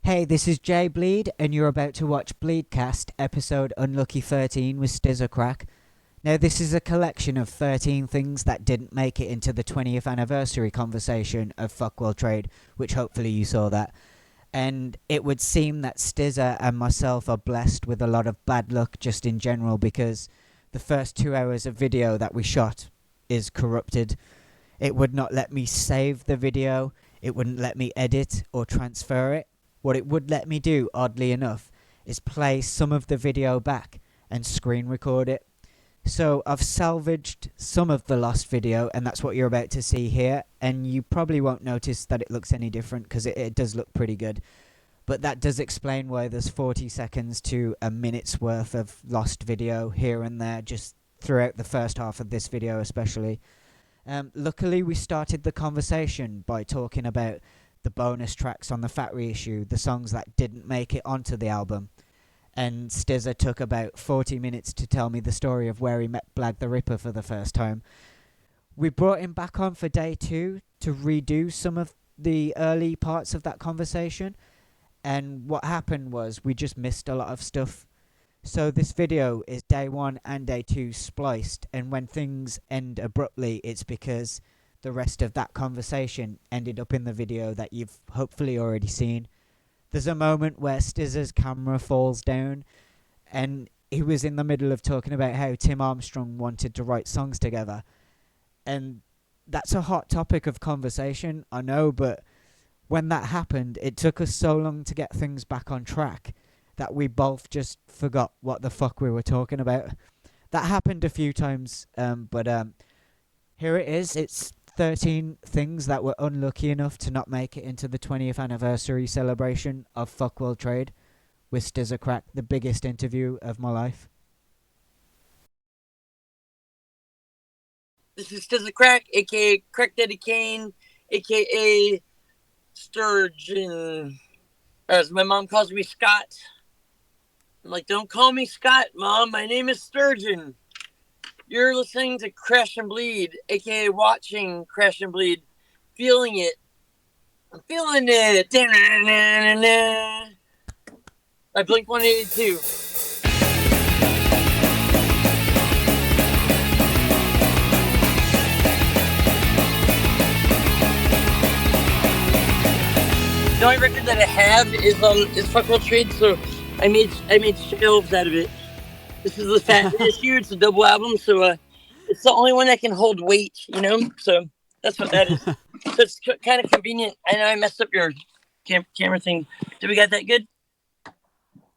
Hey, this is Jay Bleed, and you're about to watch Bleedcast, episode Unlucky 13 with Stza. Now, this is a collection of 13 things that didn't make it into the 20th anniversary conversation of Fuck World Trade, which hopefully you saw that. And it would seem that Stza and myself are blessed with a lot of bad luck just in general, because the first 2 hours of video that we shot is corrupted. It would not let me save the video, it wouldn't let me edit or transfer it. What it would let me do, oddly enough, is play some of the video back and screen record it. So I've salvaged some of the lost video, and that's what you're about to see here. And you probably won't notice that it looks any different, because it does look pretty good. But that does explain why there's 40 seconds to a minute's worth of lost video here and there, just throughout the first half of this video especially. Luckily, we started the conversation by talking about the bonus tracks on the Fat Reissue, the songs that didn't make it onto the album. And Stza took about 40 minutes to tell me the story of where he met Blag the Ripper for the first time. We brought him back on for day 2 to redo some of the early parts of that conversation. And what happened was we just missed a lot of stuff. So this video is day 1 and day 2 spliced. And when things end abruptly, it's because the rest of that conversation ended up in the video that you've hopefully already seen. There's a moment where Stza's camera falls down, and he was in the middle of talking about how Tim Armstrong wanted to write songs together. And that's a hot topic of conversation, I know, but when that happened, it took us so long to get things back on track that we both just forgot what the fuck we were talking about. That happened a few times, but here it is. It's 13 things that were unlucky enough to not make it into the 20th anniversary celebration of Fuck World Trade with Stza, the biggest interview of my life. This is Stza, aka Crack Daddy Kane, aka Sturgeon, as my mom calls me, Scott. I'm like, don't call me Scott, Mom. My name is Sturgeon. You're listening to Crash and Bleed, aka watching Crash and Bleed, feeling it. I'm feeling it. Da-na-na-na-na. By Blink 182. The only record that I have is Fuck World Trade, so I made shelves out of it. This is the Fat Reissue. It's a double album, so it's the only one that can hold weight, you know? So that's what that is. So it's kind of convenient. I know I messed up your camera thing. Did we got that good?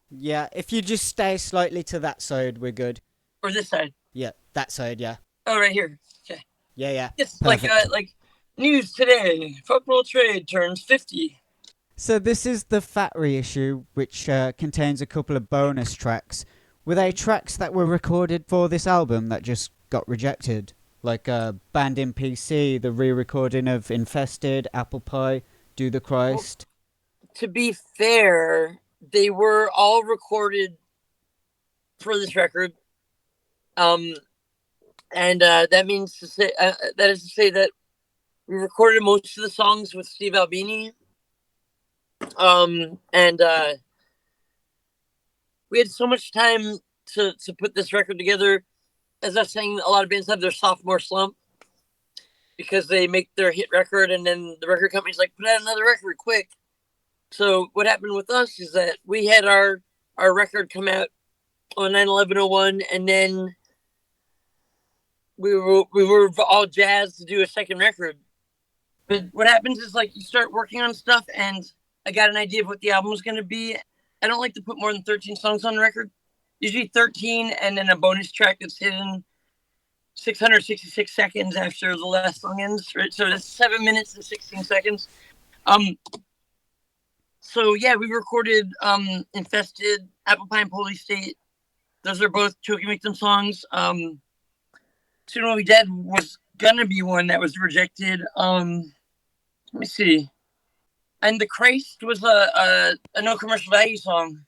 Yeah, if you just stay slightly to that side, we're good. Or this side? Yeah, that side, yeah. Oh, right here. Okay. Yeah. It's perfect. like news today. Fuck World Trade turns 50. So this is the Fat Reissue, which contains a couple of bonus tracks. Were they tracks that were recorded for this album that just got rejected? Like Band in PC, the re-recording of Infested, Apple Pie, Do the Christ? Well, to be fair, they were all recorded for this record. And that means to say, that is to say that we recorded most of the songs with Steve Albini. We had so much time to put this record together. As I was saying, a lot of bands have their sophomore slump because they make their hit record and then the record company's like, put out another record quick. So what happened with us is that we had our record come out on 9/11/01, and then we were all jazzed to do a second record. But what happens is, like, you start working on stuff, and I got an idea of what the album was going to be. I don't like to put more than 13 songs on the record. Usually 13 and then a bonus track that's hidden 666 seconds after the last song ends. Right? So that's 7 minutes and 16 seconds. So yeah, we recorded Infested, Apple Pie and Police State. Those are both Choking Victim songs. Soon Will Be Dead was gonna be one that was rejected. Let me see. And The Christ was a no commercial value song.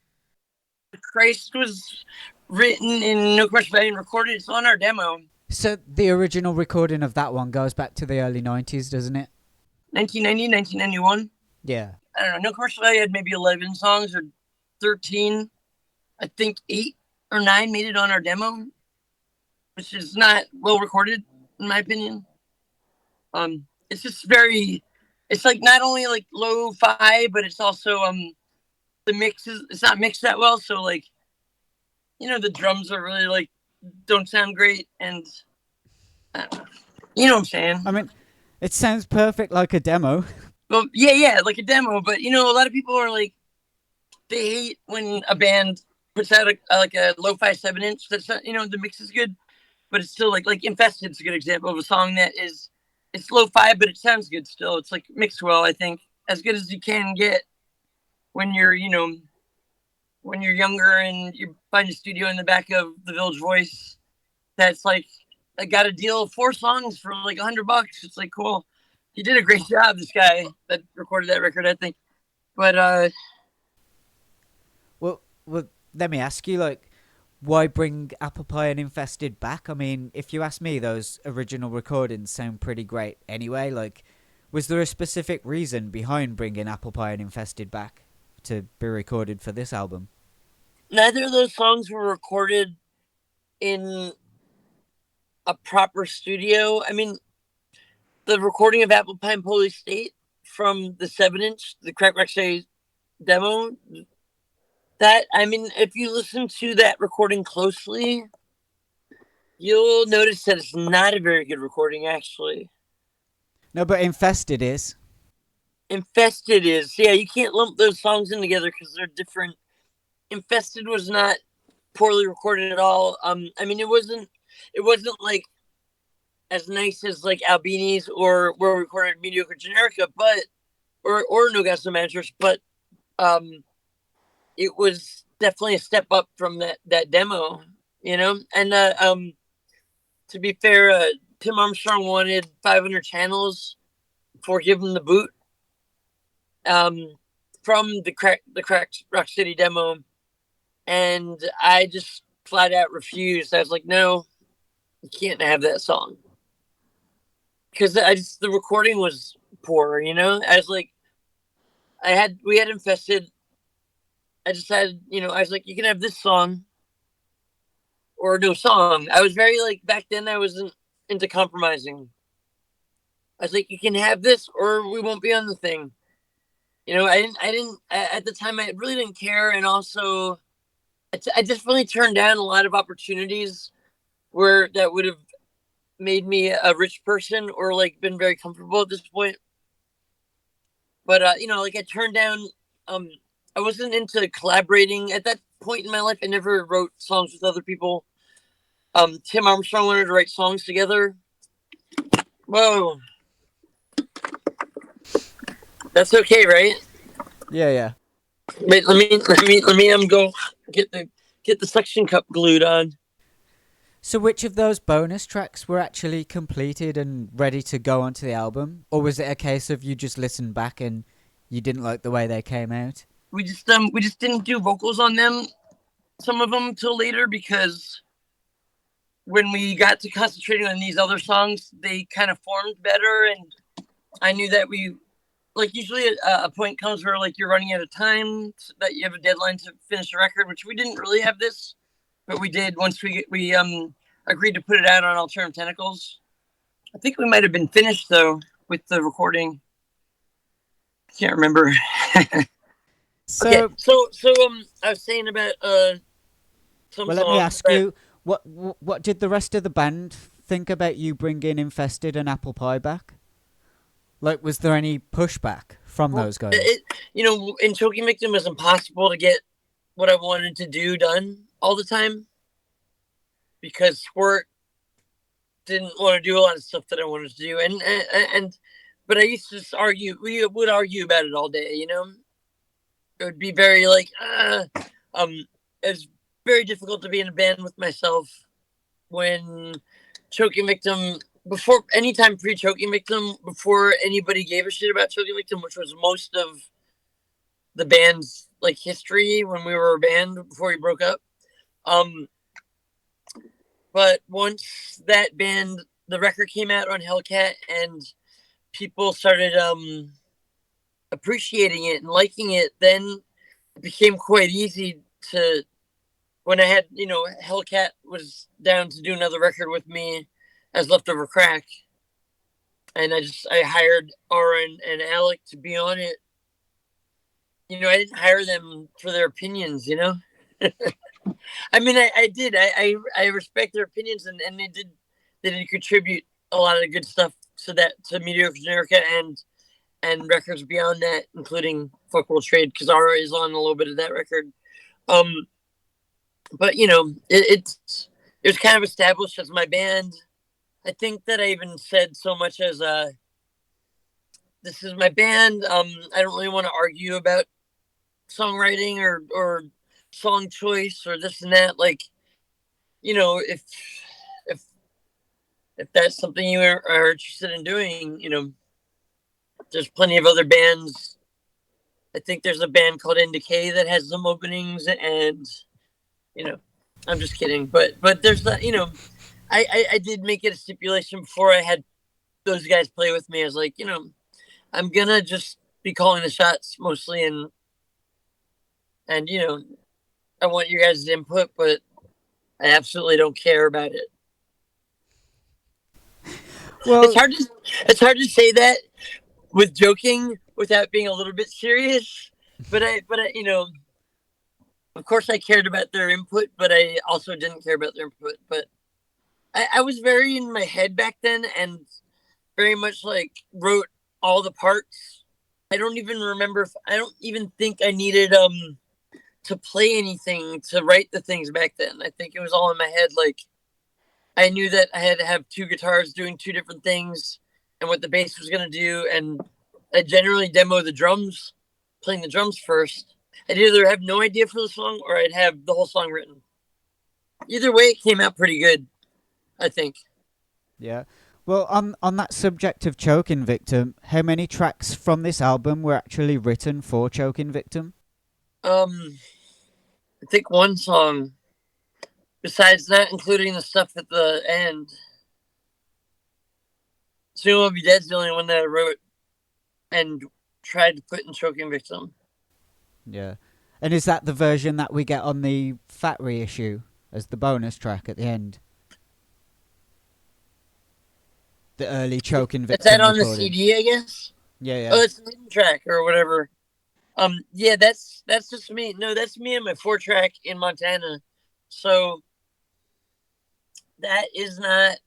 The Christ was written in no commercial value and recorded. It's on our demo. So the original recording of that one goes back to the early 90s, doesn't it? 1990, 1991. Yeah. I don't know, No Commercial Value had maybe 11 songs or 13. I think 8 or 9 made it on our demo, which is not well recorded in my opinion. It's just very, it's like not only like lo-fi, but it's also the mix is, it's not mixed that well, so like, you know, the drums are really like don't sound great, and you know what I'm saying. I mean, it sounds perfect like a demo. Well, yeah, like a demo, but you know, a lot of people are like, they hate when a band puts out like a lo-fi 7-inch that's not, you know, the mix is good, but it's still like Infested's a good example of a song that is, it's lo-fi, but it sounds good still. It's like mixed well, I think, as good as you can get when you're, you know, when you're younger and you find a studio in the back of the Village Voice that's like, I got a deal of 4 songs for like $100. It's like, cool. He did a great job, this guy that recorded that record, I think. But Well, let me ask you, like, why bring Apple Pie and Infested back? I mean, if you ask me, those original recordings sound pretty great anyway. Like, was there a specific reason behind bringing Apple Pie and Infested back to be recorded for this album? neither of those songs were recorded in a proper studio. I mean, the recording of Apple Pie and Police State from the 7-inch, the Crack Rock Say demo, that, I mean, if you listen to that recording closely, you'll notice that it's not a very good recording, actually. No, but Infested is. Infested is, yeah, you can't lump those songs in together because they're different. Infested was not poorly recorded at all. I mean, it wasn't like as nice as like Albini's or where we recorded Mediocre Generica, but or No Gas No Managers, but it was definitely a step up from that demo, you know. And to be fair, Tim Armstrong wanted 500 channels for Give Him the Boot, from the Cracked Rock City demo, and I just flat out refused. I was like, no, you can't have that song because the recording was poor. You know, I was like, we had Infested. I decided, you know, I was like, you can have this song or no song. I was very like, back then I wasn't into compromising. I was like, you can have this or we won't be on the thing. You know, I didn't at the time. I really didn't care, and also, I just really turned down a lot of opportunities where that would have made me a rich person or like been very comfortable at this point. But you know, like I turned down. Um, I wasn't into collaborating at that point in my life. I never wrote songs with other people. Tim Armstrong wanted to write songs together. Whoa, that's okay, right? Yeah, yeah. Wait, let me go get the suction cup glued on. So which of those bonus tracks were actually completed and ready to go onto the album? Or was it a case of you just listened back and you didn't like the way they came out? We just didn't do vocals on them, some of them, till later, because when we got to concentrating on these other songs, they kind of formed better, and I knew that we, like, usually a point comes where like you're running out of time, that you have a deadline to finish a record, which we didn't really have this, but we did once we agreed to put it out on Alternative Tentacles. I think we might have been finished though with the recording. Can't remember. So, Okay, so I was saying about some well, let me songs ask that, you, what did the rest of the band think about you bringing Infested and Apple Pie back? Like, was there any pushback from well, those guys? you know, in Choking Victim, it was impossible to get what I wanted to do done all the time because Squirt didn't want to do a lot of stuff that I wanted to do, and but I used to just argue. We would argue about it all day. You know, it would be very like, it's very difficult to be in a band with myself when Choking Victim, before anytime pre Choking Victim, before anybody gave a shit about Choking Victim, which was most of the band's like history when we were a band before we broke up. But once that band, the record came out on Hellcat, and people started appreciating it and liking it, then it became quite easy to, when I had, Hellcat was down to do another record with me as Leftover Crack, and I hired Aura and Alec to be on it. I didn't hire them for their opinions, I mean, I did. I respect their opinions, and they did contribute a lot of good stuff to Mediocre Generica and records beyond that, including Fuck World Trade, because Aura is on a little bit of that record. But it was kind of established as my band. I think that I even said so much as this is my band. I don't really want to argue about songwriting or song choice or this and that. Like, if that's something you are interested in doing, there's plenty of other bands. I think there's a band called Indicate that has some openings, and I'm just kidding, but there's that. I did make it a stipulation before I had those guys play with me. I was like, I'm gonna just be calling the shots mostly, and I want your guys' input, but I absolutely don't care about it. Well, it's hard to say that with joking without being a little bit serious. But I of course I cared about their input, but I also didn't care about their input. But I was very in my head back then, and very much like wrote all the parts. I don't even think I needed to play anything to write the things back then. I think it was all in my head. Like, I knew that I had to have two guitars doing two different things and what the bass was going to do. And I generally demo the drums, playing the drums first. I'd either have no idea for the song or I'd have the whole song written. Either way, it came out pretty good, I think. Yeah. Well, on that subject of Choking Victim, how many tracks from this album were actually written for Choking Victim? I think one song, besides that, including the stuff at the end. Soon Will Be Dead's the only one that I wrote and tried to put in Choking Victim. Yeah. And is that the version that we get on the Fat reissue as the bonus track at the end? The early Choking Victim. Is that on recording. the CD, I guess? Yeah. Oh, it's the hidden track or whatever. Yeah, that's just me. No, that's me and my 4-track in Montana. So that is not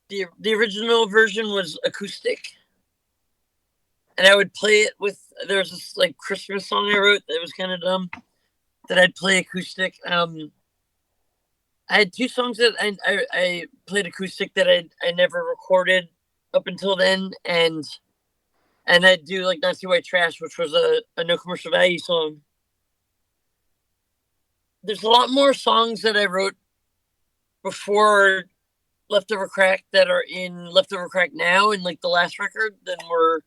the original version was acoustic, and I would play it with. There was this like Christmas song I wrote that was kind of dumb that I'd play acoustic. I had 2 songs that I played acoustic that I never recorded up until then, and I'd do like Nazi White Trash, which was a no commercial value song. There's a lot more songs that I wrote before Leftover Crack that are in Leftover Crack now in like the last record than were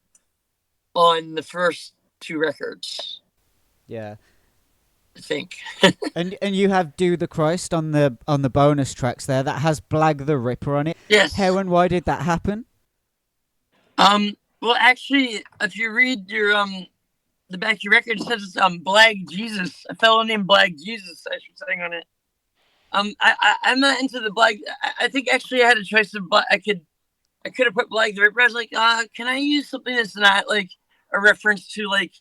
on the first 2 records. Yeah. I think. and you have Do the Christ on the bonus tracks there. That has Blag the Ripper on it. Yes. How and why did that happen? Well, actually, if you read your the back of your record, it says it's Blag Jesus, a fellow named Blag Jesus, I should say on it. I'm not into the Blag. I think actually I had a choice of I could have put Blag the Ripper. I was like, can I use something that's not like a reference to like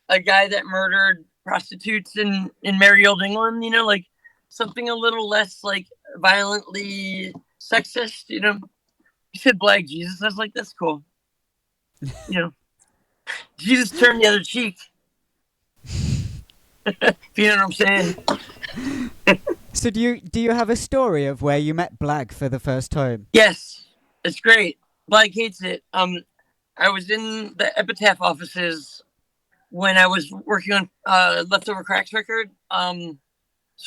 a guy that murdered prostitutes in merry old England? Like something a little less like violently sexist. You said Blag Jesus. I was like, that's cool. Jesus turned the other cheek. If you know what I'm saying. So do you have a story of where you met Blag for the first time? Yes, it's great. Blag hates it. I was in the Epitaph offices when I was working on Leftover Cracks record. So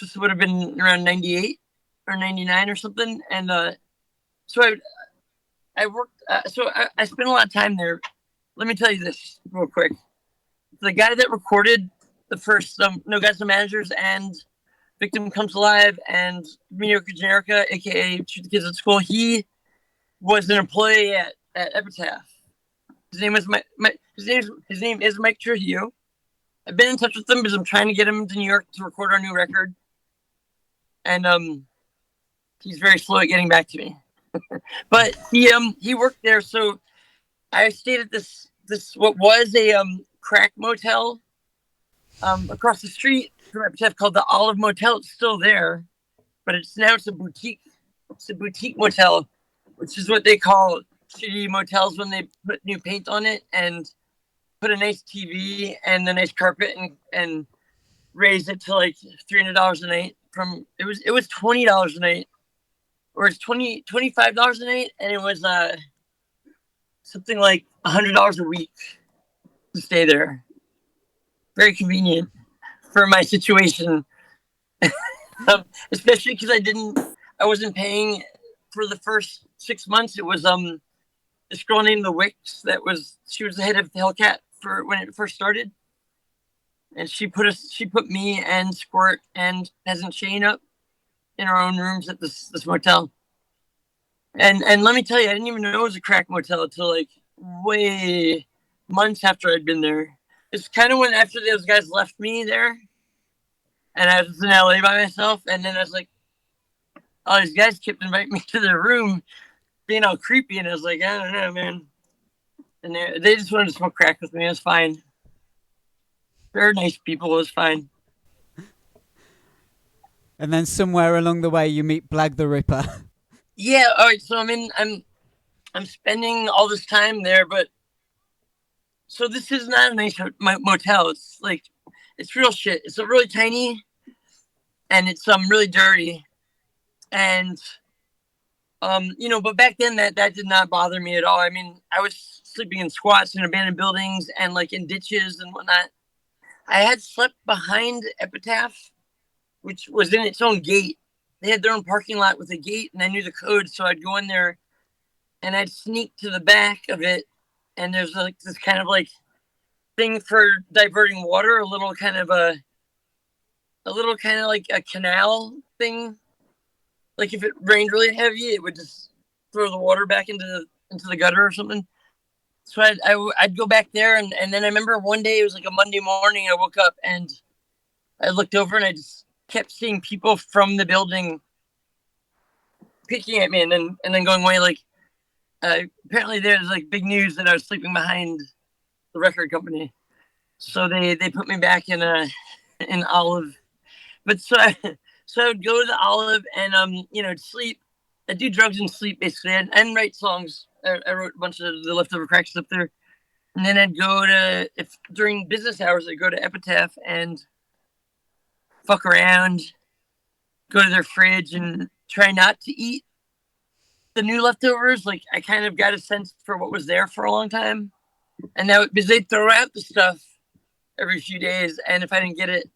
this would have been around 98 or 99 or something. And so I worked. So I spent a lot of time there. Let me tell you this real quick. The guy that recorded the first No Guys, No Managers and Victim Comes Alive and Mediocre Generica, aka Shoot the Kids at School, he was an employee at Epitaph. His name is Mike Trujillo. I've been in touch with him because I'm trying to get him to New York to record our new record, and he's very slow at getting back to me. But he worked there, so I stayed at this what was a crack motel across the street from Epitaph called the Olive Motel. It's still there, but it's a boutique. It's a boutique motel, which is what they call shitty motels when they put new paint on it and put a nice TV and a nice carpet and raise it to like $300 a night. It was $20 a night, or it's $25 a night, and it was something like $100 a week to stay there. Very convenient for my situation, especially because I wasn't paying for the first 6 months. It was this girl named the Wicks she was the head of the Hellcat for when it first started, and she put me and Squirt and Peasant Shane up in our own rooms at this motel. And let me tell you, I didn't even know it was a crack motel until like way months after I'd been there. It's kind of when after those guys left me there, and I was in LA by myself, and then I was like, all these guys kept inviting me to their room, being all creepy, and I was like, I don't know, man. And they just wanted to smoke crack with me. It was fine. They're nice people. It was fine. And then somewhere along the way, you meet Blag the Ripper. Yeah. All right. So I'm spending all this time there, but so this is not a nice motel. It's like it's real shit. It's a really tiny, and it's really dirty, and but back then that did not bother me at all. I mean, I was sleeping in squats in abandoned buildings and like in ditches and whatnot. I had slept behind Epitaph, which was in its own gate. They had their own parking lot with a gate, and I knew the code, so I'd go in there and I'd sneak to the back of it, and there's like this kind of like thing for diverting water, a little kind of like a canal thing. Like if it rained really heavy, it would just throw the water back into the gutter or something. So I'd go back there, and then I remember one day, it was like a Monday morning, I woke up and I looked over and I just kept seeing people from the building picking at me and then going away. Like apparently there's like big news that I was sleeping behind the record company, so they put me back in Olive. But so I would go to the Olive and sleep. I do drugs and sleep basically, and write songs. I wrote a bunch of the leftover cracks up there, and then I'd go to, if during business hours, I'd go to Epitaph and fuck around, go to their fridge and try not to eat the new leftovers. Like I kind of got a sense for what was there for a long time, and now because they'd throw out the stuff every few days, and if I didn't get it,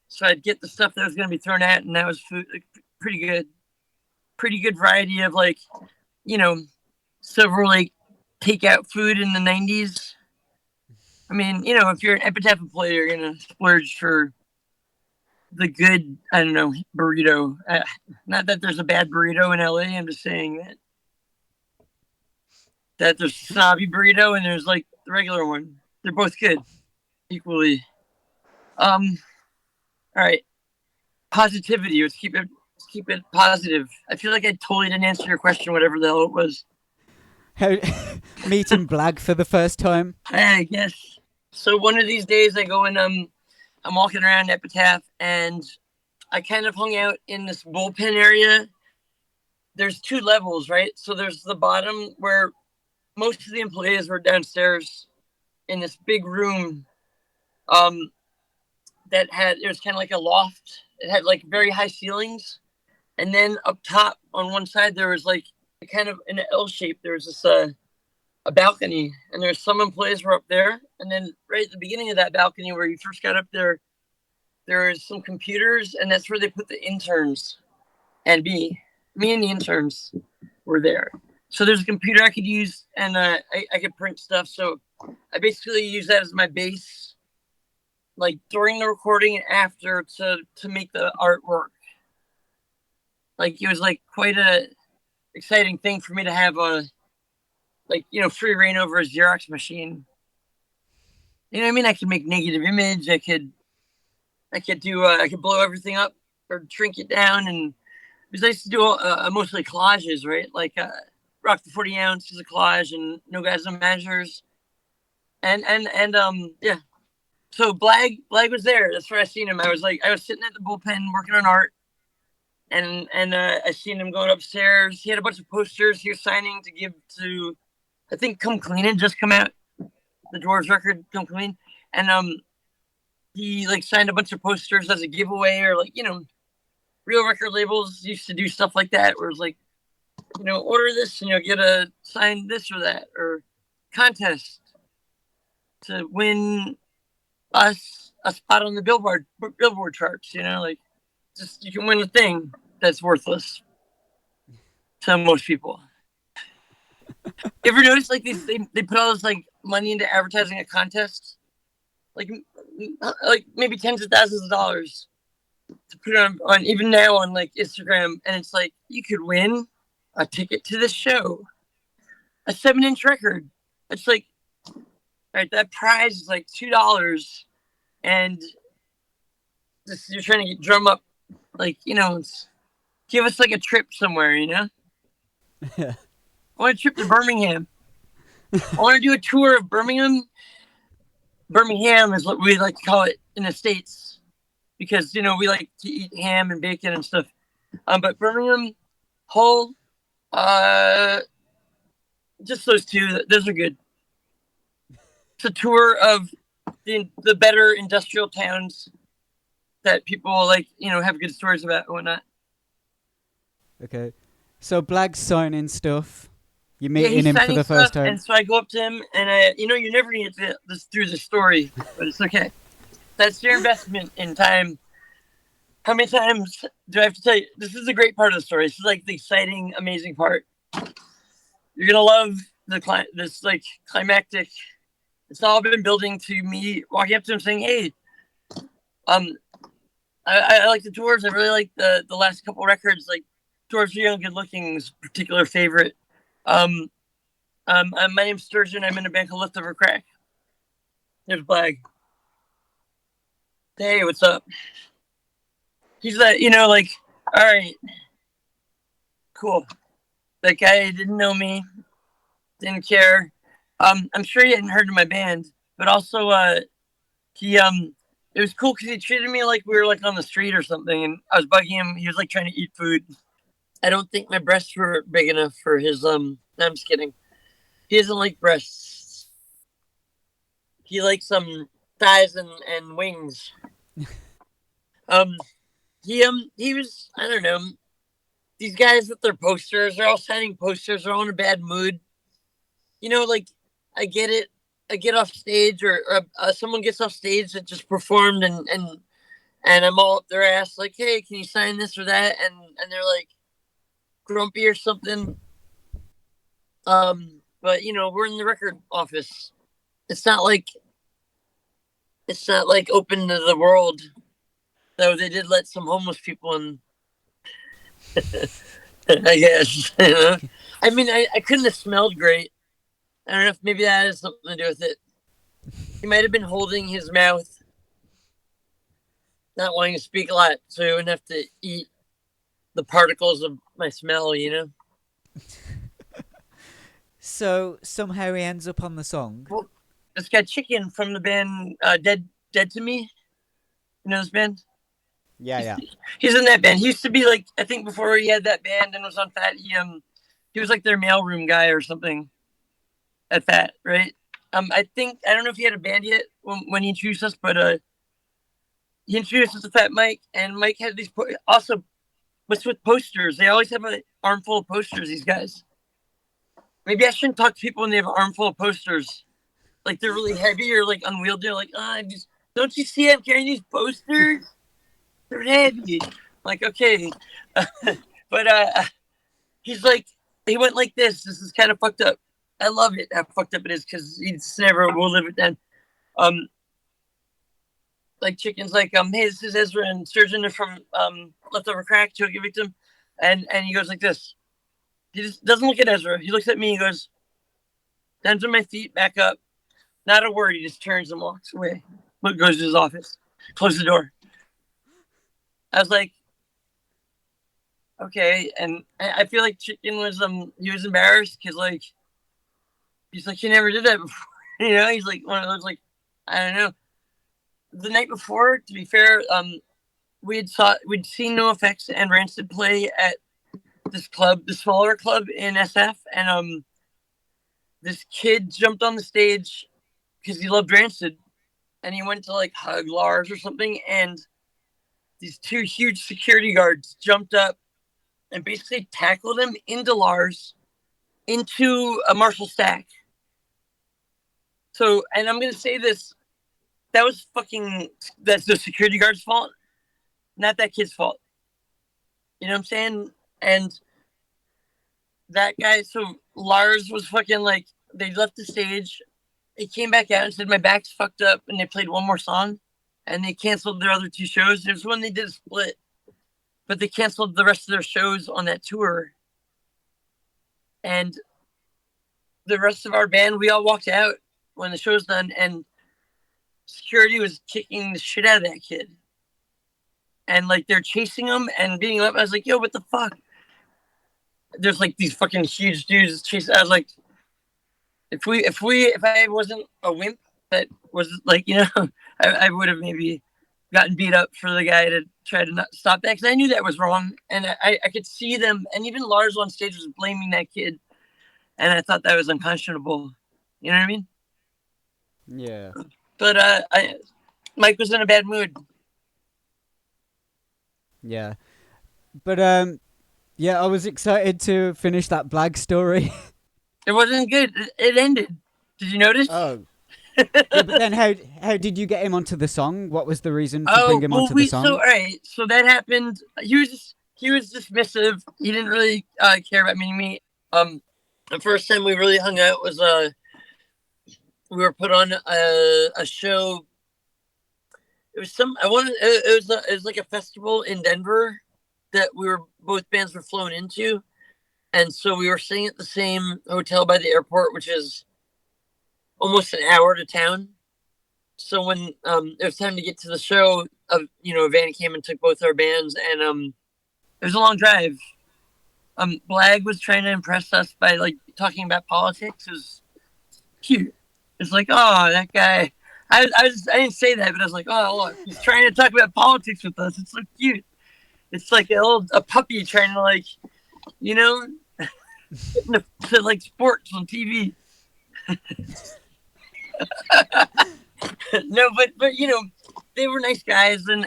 so I'd get the stuff that was going to be thrown out, and that was food, like, pretty good variety of like, several like takeout food in the 90s. I mean, if you're an Epitaph employee, you're going to splurge for the good, I don't know, burrito. Not that there's a bad burrito in LA. I'm just saying that there's snobby burrito and there's like the regular one. They're both good equally. All right. Positivity. Let's keep it positive. I feel like I totally didn't answer your question, whatever the hell it was. How meeting Blag for the first time? I guess. So one of these days I go and I'm walking around Epitaph and I kind of hung out in this bullpen area. There's 2 levels, right? So there's the bottom where most of the employees were downstairs in this big room that it was kind of like a loft. It had like very high ceilings. And then up top on one side, there was like kind of in an L shape, there was this a balcony, and there's some employees were up there. And then right at the beginning of that balcony where you first got up there, there was some computers, and that's where they put the interns. And me and the interns were there. So there's a computer I could use, and I could print stuff. So I basically use that as my base, like during the recording and after, to make the artwork. Like it was like quite a exciting thing for me to have like, free reign over a Xerox machine. You know what I mean? I could make negative image. I could do. I could blow everything up or shrink it down, and because I used to do mostly collages, right? Like Rock the 40 Ounce is a collage, and No Guys, No Measures, and yeah. So Blag was there. That's where I seen him. I was sitting at the bullpen working on art, and I seen him going upstairs. He had a bunch of posters he was signing to give to, I think, Come Clean had just come out, the Dwarves record, Come Clean, and he like signed a bunch of posters as a giveaway, or like, real record labels used to do stuff like that, where it's like, order this and you'll get a sign this or that, or contest to win us a spot on the Billboard charts. Like, just you can win a thing that's worthless to most people. You ever notice like they put all this like money into advertising a contest, like maybe tens of thousands of dollars to put it on even now on like Instagram, and it's like you could win a ticket to the show, a 7-inch record. It's like, all right, that prize is like $2, and you're trying to drum up, like, give us like a trip somewhere, I want a trip to Birmingham. I want to do a tour of Birmingham. Birmingham is what we like to call it in the States, because we like to eat ham and bacon and stuff. But Birmingham, Hull, just those two. Those are good. It's a tour of the better industrial towns that people like, have good stories about and whatnot. Okay, so Blag's signing stuff. You're meeting he's him for signing the stuff, first time. and so I go up to him, and you're never gonna get this through the story, but it's okay. That's your investment in time. How many times do I have to tell you? This is a great part of the story. This is like the exciting, amazing part. You're gonna love this like climactic. It's all been building to me walking up to him saying, "Hey, I like the Dwarves. I really like the last couple records. Like, Dwarves Are Young, Good Looking is a particular favorite. My name's Sturgeon. I'm in a band called Leftover Crack. There's Blag. Hey, what's up?" He's like, like, all right, cool. That guy didn't know me, didn't care. I'm sure he hadn't heard of my band, but also, he it was cool because he treated me like we were like on the street or something, and I was bugging him. He was like trying to eat food. I don't think my breasts were big enough for his. No, I'm just kidding. He doesn't like breasts. He likes thighs and wings. He was, I don't know. These guys with their posters, they're all signing posters. They're all in a bad mood. Like, I get it. I get off stage, or someone gets off stage that just performed, and I'm all up their ass like, "Hey, can you sign this or that?" And they're like grumpy or something. But we're in the record office. It's not like open to the world. Though they did let some homeless people in. I guess. I mean, I couldn't have smelled great. I don't know if maybe that has something to do with it. He might have been holding his mouth, not wanting to speak a lot, so he wouldn't have to eat the particles of my smell, So somehow he ends up on the song. Well, this guy Chicken from the band Dead to Me. You know this band? Yeah. He's in that band. He used to be like, I think before he had that band and was on Fat, he was like their mailroom guy or something at Fat, right? I don't know if he had a band yet when he introduced us, but he introduced us to Fat Mike, and Mike had these also, what's with posters? They always have an armful of posters, these guys. Maybe I shouldn't talk to people when they have an armful of posters. Like, they're really heavy or like unwieldy. Like, don't you see I'm carrying these posters? They're heavy. Like, okay. But he's like, he went like this. This is kind of fucked up. I love it. How fucked up it is, because he's never will live it down. Like, Chicken's like, hey, this is Ezra and Sturgeon from Leftover Crack, Choking Victim, and he goes like this. He just doesn't look at Ezra. He looks at me. He goes, Stands on my feet, back up. Not a word. He just turns and walks away. But goes to his office. Close the door. I was like, okay. And I feel like Chicken was he was embarrassed because like he's like, he never did that before. He's like one of those like, I don't know. The night before, to be fair, we'd seen NoFX and Rancid play at this club, the smaller club in SF, and this kid jumped on the stage because he loved Rancid, and he went to like hug Lars or something, and these two huge security guards jumped up and basically tackled him into Lars, into a Marshall stack. So, and I'm gonna say this, that's the security guard's fault, not that kid's fault. You know what I'm saying? And that guy, so Lars was fucking like, they left the stage. He came back out and said, my back's fucked up. And they played one more song. And they canceled their other two shows. There's one they did a split. But they canceled the rest of their shows on that tour. And the rest of our band, we all walked out when the show's done. And security was kicking the shit out of that kid. And like they're chasing him and beating him up. I was like, yo, what the fuck? There's like these fucking huge dudes chasing. I was like, if I wasn't a wimp that was like, I would have maybe gotten beat up for the guy to try to not stop that, because I knew that was wrong, and I could see them, and even Lars on stage was blaming that kid, and I thought that was unconscionable. You know what I mean? Yeah. But Mike was in a bad mood. Yeah. But yeah, I was excited to finish that Blag story. It wasn't good. It ended. Did you notice? Oh. Yeah, but then how did you get him onto the song? What was the reason to bring him onto the song? So all right, so that happened. He was dismissive. He didn't really care about meeting me. The first time we really hung out was we were put on a show. It was it was like a festival in Denver that both bands were flown into, and so we were staying at the same hotel by the airport, which is almost an hour to town. So when it was time to get to the show, a van came and took both our bands, and it was a long drive. Blag was trying to impress us by like talking about politics. It was cute. It's like, oh, that guy. I didn't say that, but I was like, oh, look, he's trying to talk about politics with us. It's so cute. It's like a puppy trying to like, to like sports on TV. No, but they were nice guys, and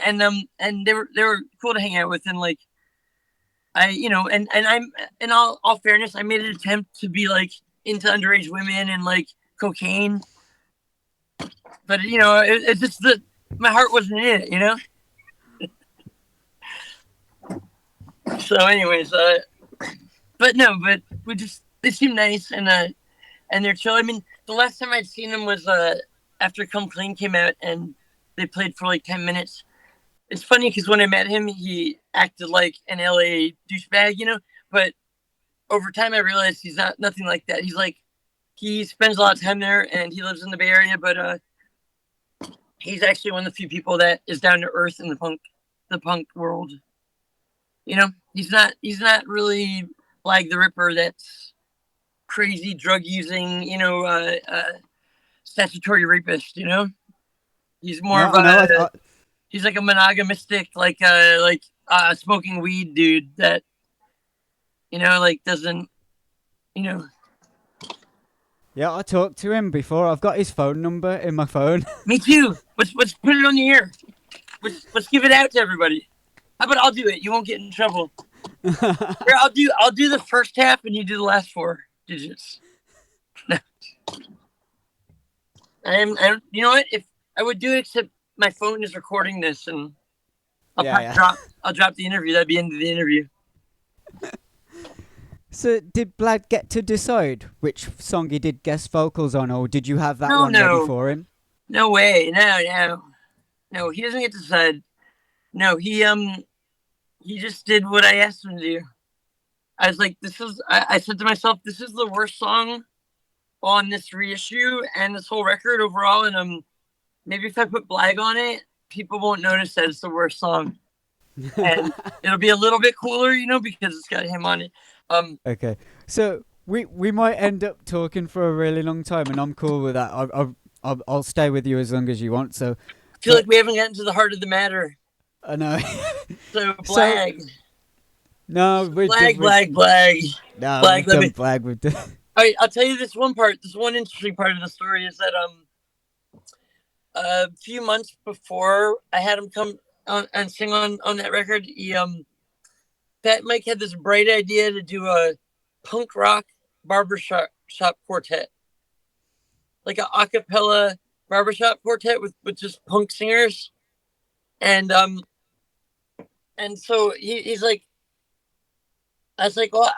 they were cool to hang out with, and like and I'm, in all fairness, I made an attempt to be like into underage women and like cocaine, but it's just that my heart wasn't in it, So anyways, but they seem nice, and they're chill. I mean, the last time I'd seen them was after Come Clean came out, and they played for like 10 minutes. It's funny because when I met him, he acted like an LA douchebag, but over time I realized he's nothing like that. He's like, he spends a lot of time there, and he lives in the Bay Area, but he's actually one of the few people that is down to earth in the punk world. He's not really like the Ripper that's crazy drug using, statutory rapist, He's more of he's like a monogamistic, like smoking weed dude that, like doesn't, Yeah, I talked to him before. I've got his phone number in my phone. Me too. Let's put it on the air. Let's give it out to everybody. How about I'll do it? You won't get in trouble. Here, I'll do the first half and you do the last 4 digits. You know what? If I would do it, except my phone is recording this, and I'll drop the interview. That'd be the end of the interview. So did Blag get to decide which song he did guest vocals on, or did you have that one ready for him? No way. No. He doesn't get to decide. No, he just did what I asked him to do. I was like, I said to myself, this is the worst song on this reissue and this whole record overall. And maybe if I put Blag on it, people won't notice that it's the worst song, and it'll be a little bit cooler, because it's got him on it. Okay, so we might end up talking for a really long time, and I'm cool with that. I'll stay with you as long as you want. So I feel like we haven't gotten to the heart of the matter. I know. So Blag. No, we're Blag. No, Blag. we've done Blag. We've done. All right, I'll tell you this one interesting part of the story is that a few months before I had him come on and sing on that record, Fat Mike had this bright idea to do a punk rock barbershop quartet, like a cappella barbershop quartet with just punk singers, and so he's like, I was like, well,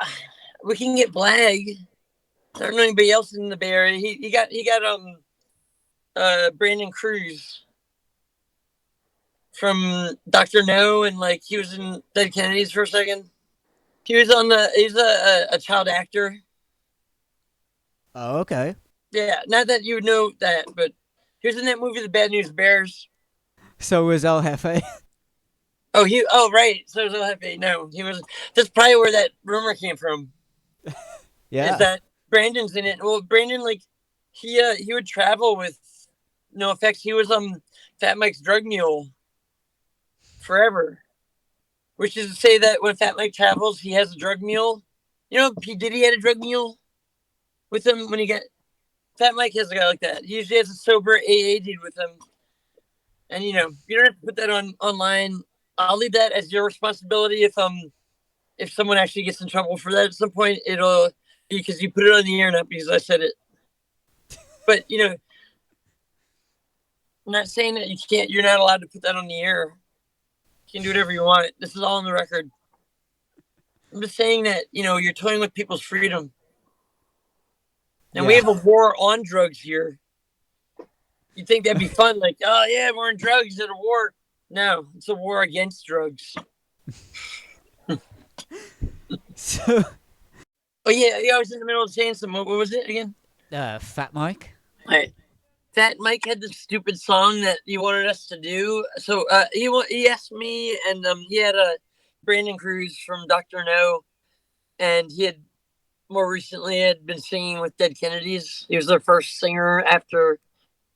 we can get Blag. I don't know anybody else in the Bay Area. He got Brandon Cruz from Dr. No, and like he was in Dead Kennedys for a second. He's a child actor. Oh, okay. Yeah, not that you would know that, but he was in that movie, The Bad News Bears. So was El Jefe. Oh, right. So was El Jefe. No, he was. That's probably where that rumor came from. Yeah. Is that Brandon's in it? Well, Brandon, like, he would travel with No Effects. He was Fat Mike's drug mule forever, which is to say that when Fat Mike travels, he has a drug mule. P. Diddy had a drug mule with him when he got. Fat Mike has a guy like that. He usually has a sober AA dude with him, and you don't have to put that online. I'll leave that as your responsibility. If someone actually gets in trouble for that at some point, it'll be because you put it on the air, not because I said it. But I'm not saying that you can't. You're not allowed to put that on the air. You can do whatever you want. This is all on the record. I'm just saying that you're toying with people's freedom, and we have a war on drugs here. You think that'd be fun? Like, oh yeah, we're in drugs at a war. No, it's a war against drugs. So. Oh yeah, I was in the middle of saying something. What was it again? Fat Mike. Right. Fat Mike had this stupid song that he wanted us to do. So he asked me, and he had Brandon Cruz from Dr. No, and he had more recently had been singing with Dead Kennedys. He was their first singer after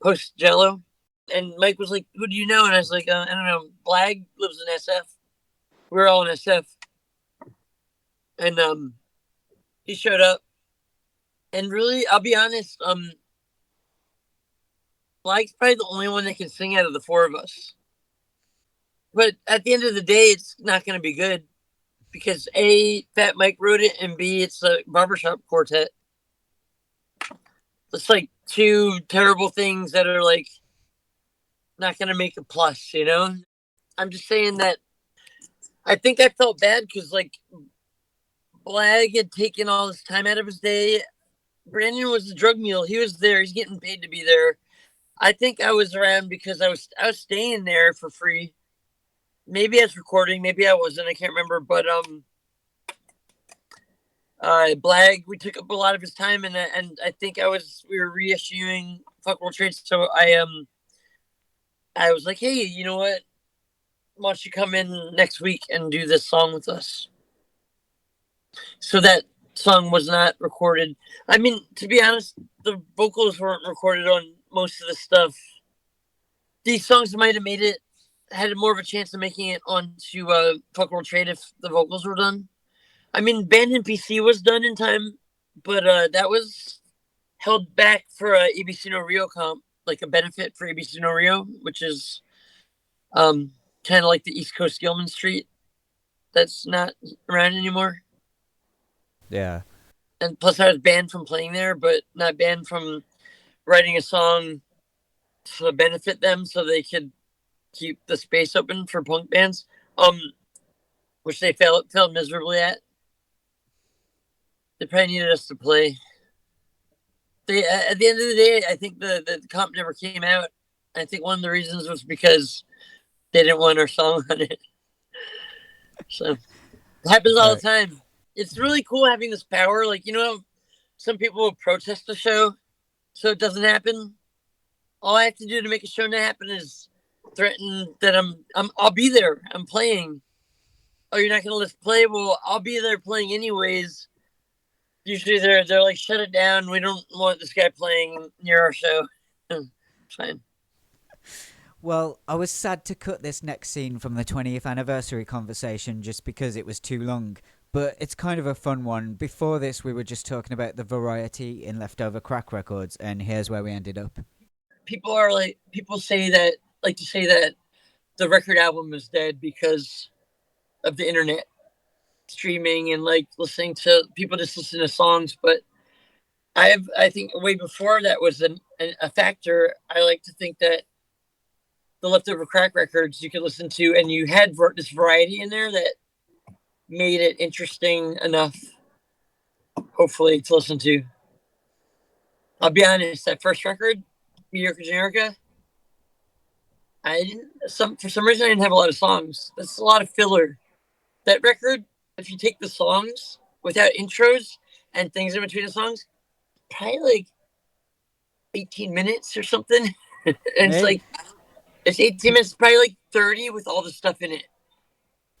Post Jello. And Mike was like, "Who do you know?" And I was like, "I don't know. Blag lives in SF. We're all in SF." And he showed up, and really, I'll be honest, Blag's probably the only one that can sing out of the four of us. But at the end of the day, it's not going to be good because A, Fat Mike wrote it, and B, it's a barbershop quartet. It's like two terrible things that are like not going to make a plus, I'm just saying that I think I felt bad because like Blag had taken all this time out of his day. Brandon was a drug mule. He was there. He's getting paid to be there. I think I was around because I was staying there for free. Maybe I was recording, maybe I wasn't. I can't remember. But Blag, we took up a lot of his time, and I think we were reissuing Fuck World Trade. So I was like, hey, you know what? Why don't you come in next week and do this song with us? So that song was not recorded. I mean, to be honest, the vocals weren't recorded on most of the stuff. These songs might have had more of a chance of making it onto Fuck World Trade if the vocals were done. I mean, Band NPC was done in time, but that was held back for a ABC No Rio comp, like a benefit for ABC No Rio, which is kind of like the East Coast Gilman Street. That's not around anymore. Yeah. And plus, I was banned from playing there, but not banned from writing a song to benefit them so they could keep the space open for punk bands, which they failed miserably at. They probably needed us to play. At the end of the day, I think the comp never came out. I think one of the reasons was because they didn't want our song on it. So it happens all the time. It's really cool having this power. Like, some people will protest the show so it doesn't happen. All I have to do to make a show not happen is threaten that I'll be there. I'm playing. Oh, you're not gonna let's play? Well, I'll be there playing anyways. Usually they're like, shut it down. We don't want this guy playing near our show. Fine. Well, I was sad to cut this next scene from the 20th anniversary conversation just because it was too long, but it's kind of a fun one. Before this, we were just talking about the variety in leftover crack records, and here's where we ended up. People say that, like to say that the record album is dead because of the internet streaming and like listening to people just listen to songs. But I think way before that was a factor. I like to think that the leftover crack records you could listen to, and you had this variety in there that made it interesting enough, hopefully, to listen to. I'll be honest, that first record, Mediocre Generica, for some reason I didn't have a lot of songs. That's a lot of filler. That record, if you take the songs without intros and things in between the songs, probably like 18 minutes or something. And it's like, it's 18 minutes, probably like 30 with all the stuff in it.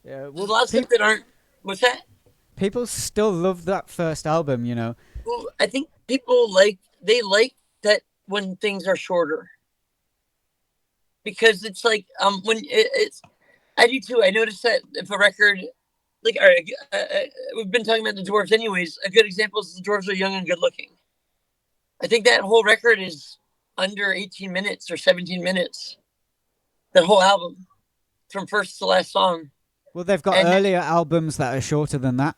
Yeah, There's a lot of stuff that aren't. What's that? People still love that first album, you know. Well, I think people like that when things are shorter, because it's like when it's. I do too. I noticed that if a record, like, all right, we've been talking about the Dwarves anyways. A good example is the Dwarves are young and good looking. I think that whole record is under 18 minutes or 17 minutes. That whole album, from first to last song. Well, they've got earlier albums that are shorter than that.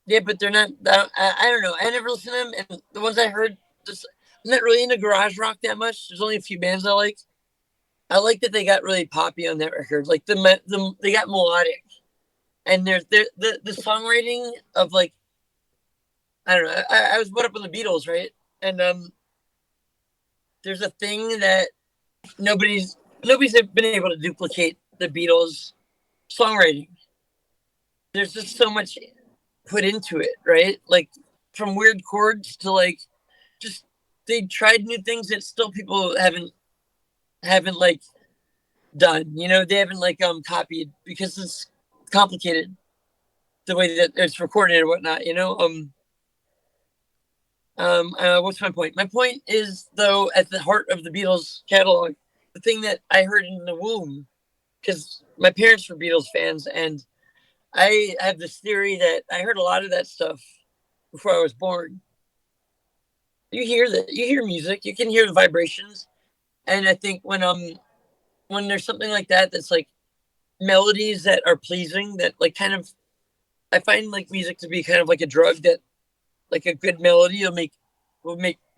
Yeah, but they're not. I don't know. I never listened to them, and the ones I heard, I'm not really into garage rock that much. There's only a few bands I like. I like that they got really poppy on that record. Like they got melodic, and there's the songwriting of, like, I don't know. I was brought up with the Beatles, right? And there's a thing that nobody's been able to duplicate the Beatles songwriting. There's just so much put into it, right? Like, from weird chords to, like, just they tried new things that still people haven't like done. You know, they haven't like copied, because it's complicated the way that it's recorded and whatnot. You know, what's my point? My point is, though, at the heart of the Beatles catalog, the thing that I heard in the womb, because my parents were Beatles fans, and I have this theory that I heard a lot of that stuff before I was born. You hear music, you can hear the vibrations, and I think when there's something like that that's like melodies that are pleasing, that like kind of, I find like music to be kind of like a drug that, like, a good melody will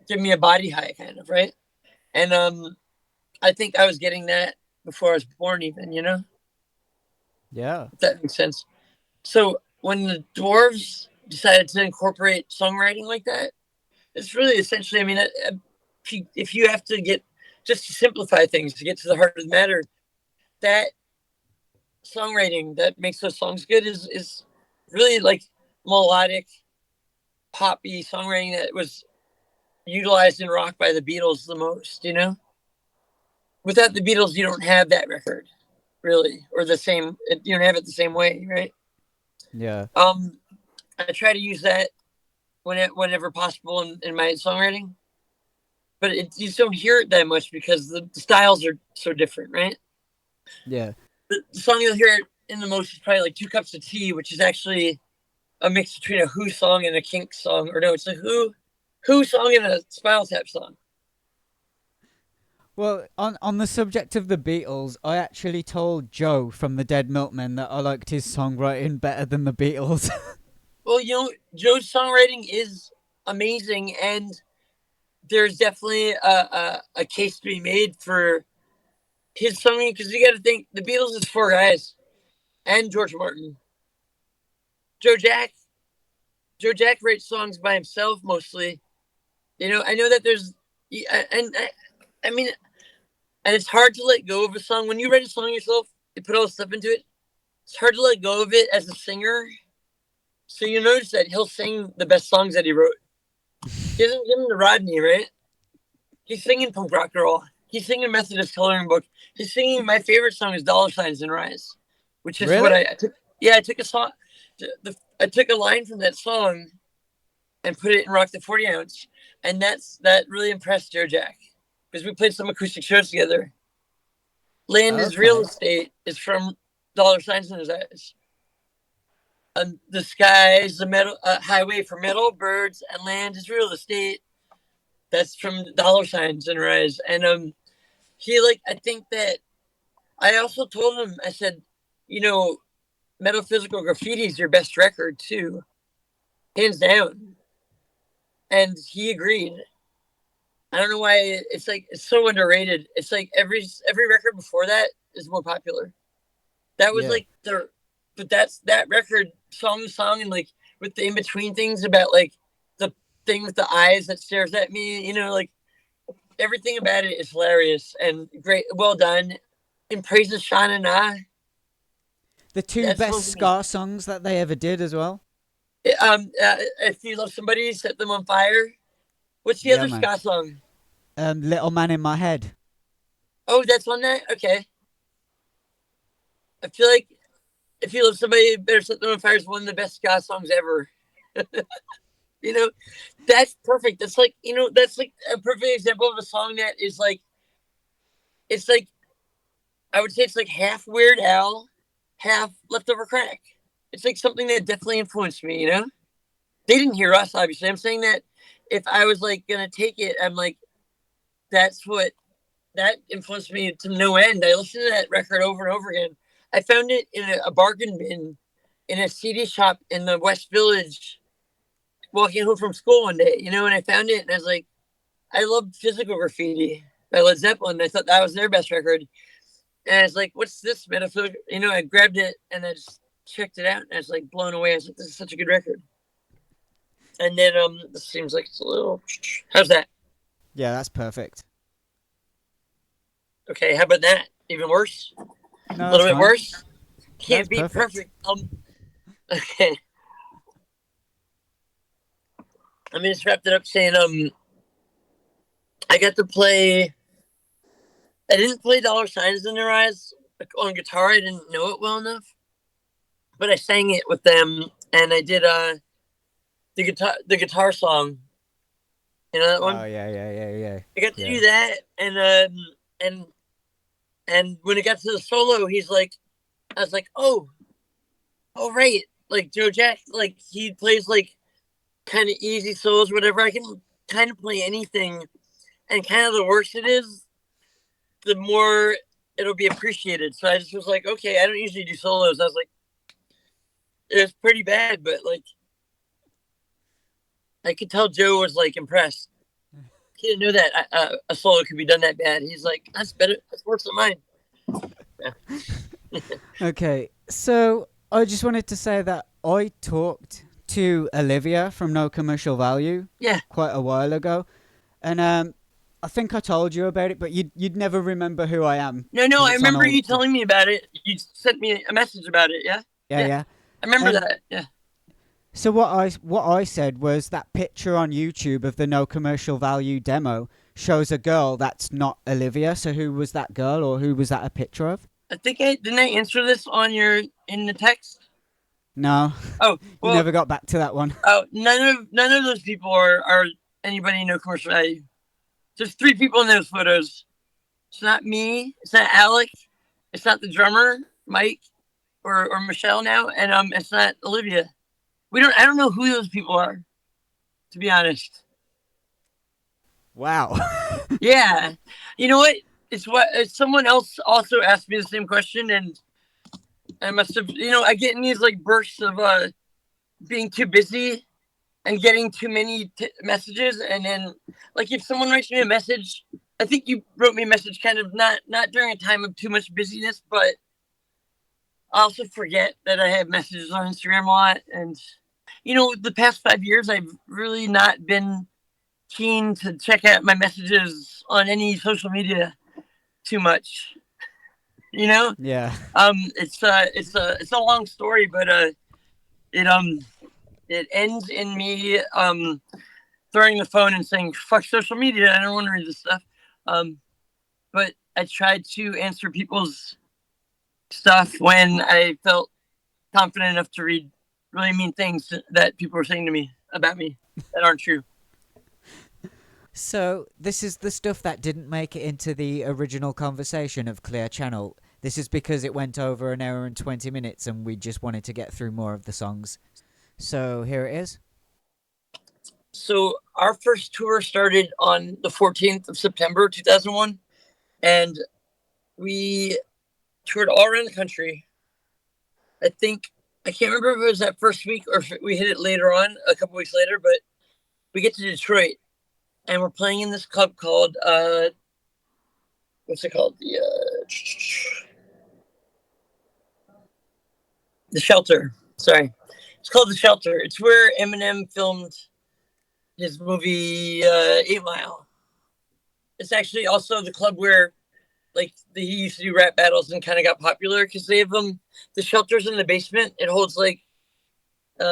give me a body high, kind of, right? And I think I was getting that before I was born, even, you know? Yeah. If that makes sense. So when the Dwarves decided to incorporate songwriting like that, it's really essentially, I mean, if you have to get, just to simplify things, to get to the heart of the matter, that songwriting that makes those songs good is really like melodic, poppy songwriting that was utilized in rock by the Beatles the most, you know? Without the Beatles, you don't have that record, really, or the same, you don't have it the same way, right? Yeah. I try to use that whenever possible in my songwriting, but you just don't hear it that much because the styles are so different, right? Yeah. The song you'll hear it in the most is probably like 2 Cups of Tea, which is actually a mix between a Who song and a Kinks song, or no, it's a Who song and a Spinal Tap song. Well, on the subject of the Beatles, I actually told Joe from the Dead Milkmen that I liked his songwriting better than the Beatles. Well, you know, Joe's songwriting is amazing, and there's definitely a case to be made for his songwriting, because you got to think the Beatles is 4 guys and George Martin. Joe Jack writes songs by himself mostly. You know, I know that there's, and I mean, and it's hard to let go of a song when you write a song yourself. You put all the stuff into it. It's hard to let go of it as a singer. So you notice that he'll sing the best songs that he wrote. Give him to Rodney, right? He's singing punk rock girl. He's singing Methodist coloring book. He's singing my favorite song is Dollar Signs and Rise, which is what Really? I took. Yeah, I took a song. I took a line from that song and put it in Rock the 40 Ounce, and that really impressed Joe Jack because we played some acoustic shows together. Land is real Okay. estate is from Dollar Signs in His Eyes. The sky is the metal highway for metal birds, and land is real estate. That's from Dollar Signs in Her Eyes. And he I think that I also told him, I said, you know, Metaphysical Graffiti is your best record too, hands down. And he agreed. I don't know why it's so underrated. It's like every record before that is more popular. That was Yeah. like but that's that record song to song, and like with the in between things about like the thing with the eyes that stares at me, like everything about it is hilarious and great, well done. In Praises Shana Na. The two That's best supposed to be ska songs that they ever did as well. if you love somebody, set them on fire. What's the Yeah, other man. ska song? Little Man in My Head. Oh, that's on that. Okay, I feel like if you love somebody, better set them on fire is one of the best ska songs ever. you know, that's perfect. That's like that's like a perfect example of a song that is like it's like I would say it's like half Weird Al, half Leftover Crack. It's like something that definitely influenced me. They didn't hear us, obviously. I'm saying that if I was like gonna take it, I'm like, that's what that influenced me to no end. I listened to that record over and over again. I found it in a bargain bin in a CD shop in the West Village, walking home from school one day, and I found it and I was like, I love Physical Graffiti by Led Zeppelin. I thought that was their best record. And I was like, what's this metaphysical? I grabbed it and I just checked it out and I was like blown away. I was like, this is such a good record. And then this seems like it's a little. How's that? Yeah, that's perfect. Okay, how about that? Even worse? No, A that's little bit fine. worse? That's Can't be perfect. perfect. Okay. I'm gonna just wrap it up saying I got to play. I didn't play Dollar Signs in Their Eyes on guitar. I didn't know it well enough, but I sang it with them, and I did the guitar song. You know that Oh one? yeah, yeah, yeah, yeah, I got to yeah. do that, and and when it got to the solo, he's like, I was like, oh right, like Joe Jack, like he plays like kind of easy solos, whatever. I can kind of play anything, and kind of the worse it is, the more it'll be appreciated. So I just was like, okay, I don't usually do solos. I was like, it was pretty bad, but like I could tell Joe was like impressed. He didn't know that a solo could be done that bad. He's like, that's better. That's worse than mine. Yeah. Okay, so I just wanted to say that I talked to Olivia from No Commercial Value Yeah. quite a while ago, and I think I told you about it, but you'd never remember who I am No, because I it's on remember all. you telling me about it. You sent me a message about it. Yeah. Yeah, Yeah. yeah. I remember And that. Yeah. so what I said was that picture on YouTube of the No Commercial Value demo shows a girl that's not Olivia. So who was that girl, or who was that a picture of? I think I didn't I answer this in the text. No, Oh you well. never got back to that one. Oh, none of those people are anybody in No Commercial Value. There's three people in those photos. It's not me. It's not Alec. It's not the drummer, Mike, or Michelle now, and it's not Olivia. I don't know who those people are, to be honest. Wow. Yeah, you know what? Someone else also asked me the same question, and I must have. I get in these like bursts of being too busy and getting too many messages, and then like if someone writes me a message, I think you wrote me a message kind of not during a time of too much busyness, but I also forget that I have messages on Instagram a lot, and the past 5 years I've really not been keen to check out my messages on any social media too much. You know, Yeah. it's a long story, but it ends in me throwing the phone and saying, fuck social media, I don't want to read this stuff. But I tried to answer people's stuff when I felt confident enough to read really mean things that people were saying to me about me that aren't true. So, this is the stuff that didn't make it into the original conversation of Clear Channel. This is because it went over an hour and 20 minutes and we just wanted to get through more of the songs. So, here it is. So, our first tour started on the 14th of September, 2001. And we toured all around the country. I can't remember if it was that first week or if we hit it later on, a couple weeks later, but we get to Detroit and we're playing in this club called, what's it called? The Shelter. Sorry. It's called The Shelter. It's where Eminem filmed his movie 8 Mile. It's actually also the club where he used to do rap battles and kind of got popular because they have the Shelter's in the basement. It holds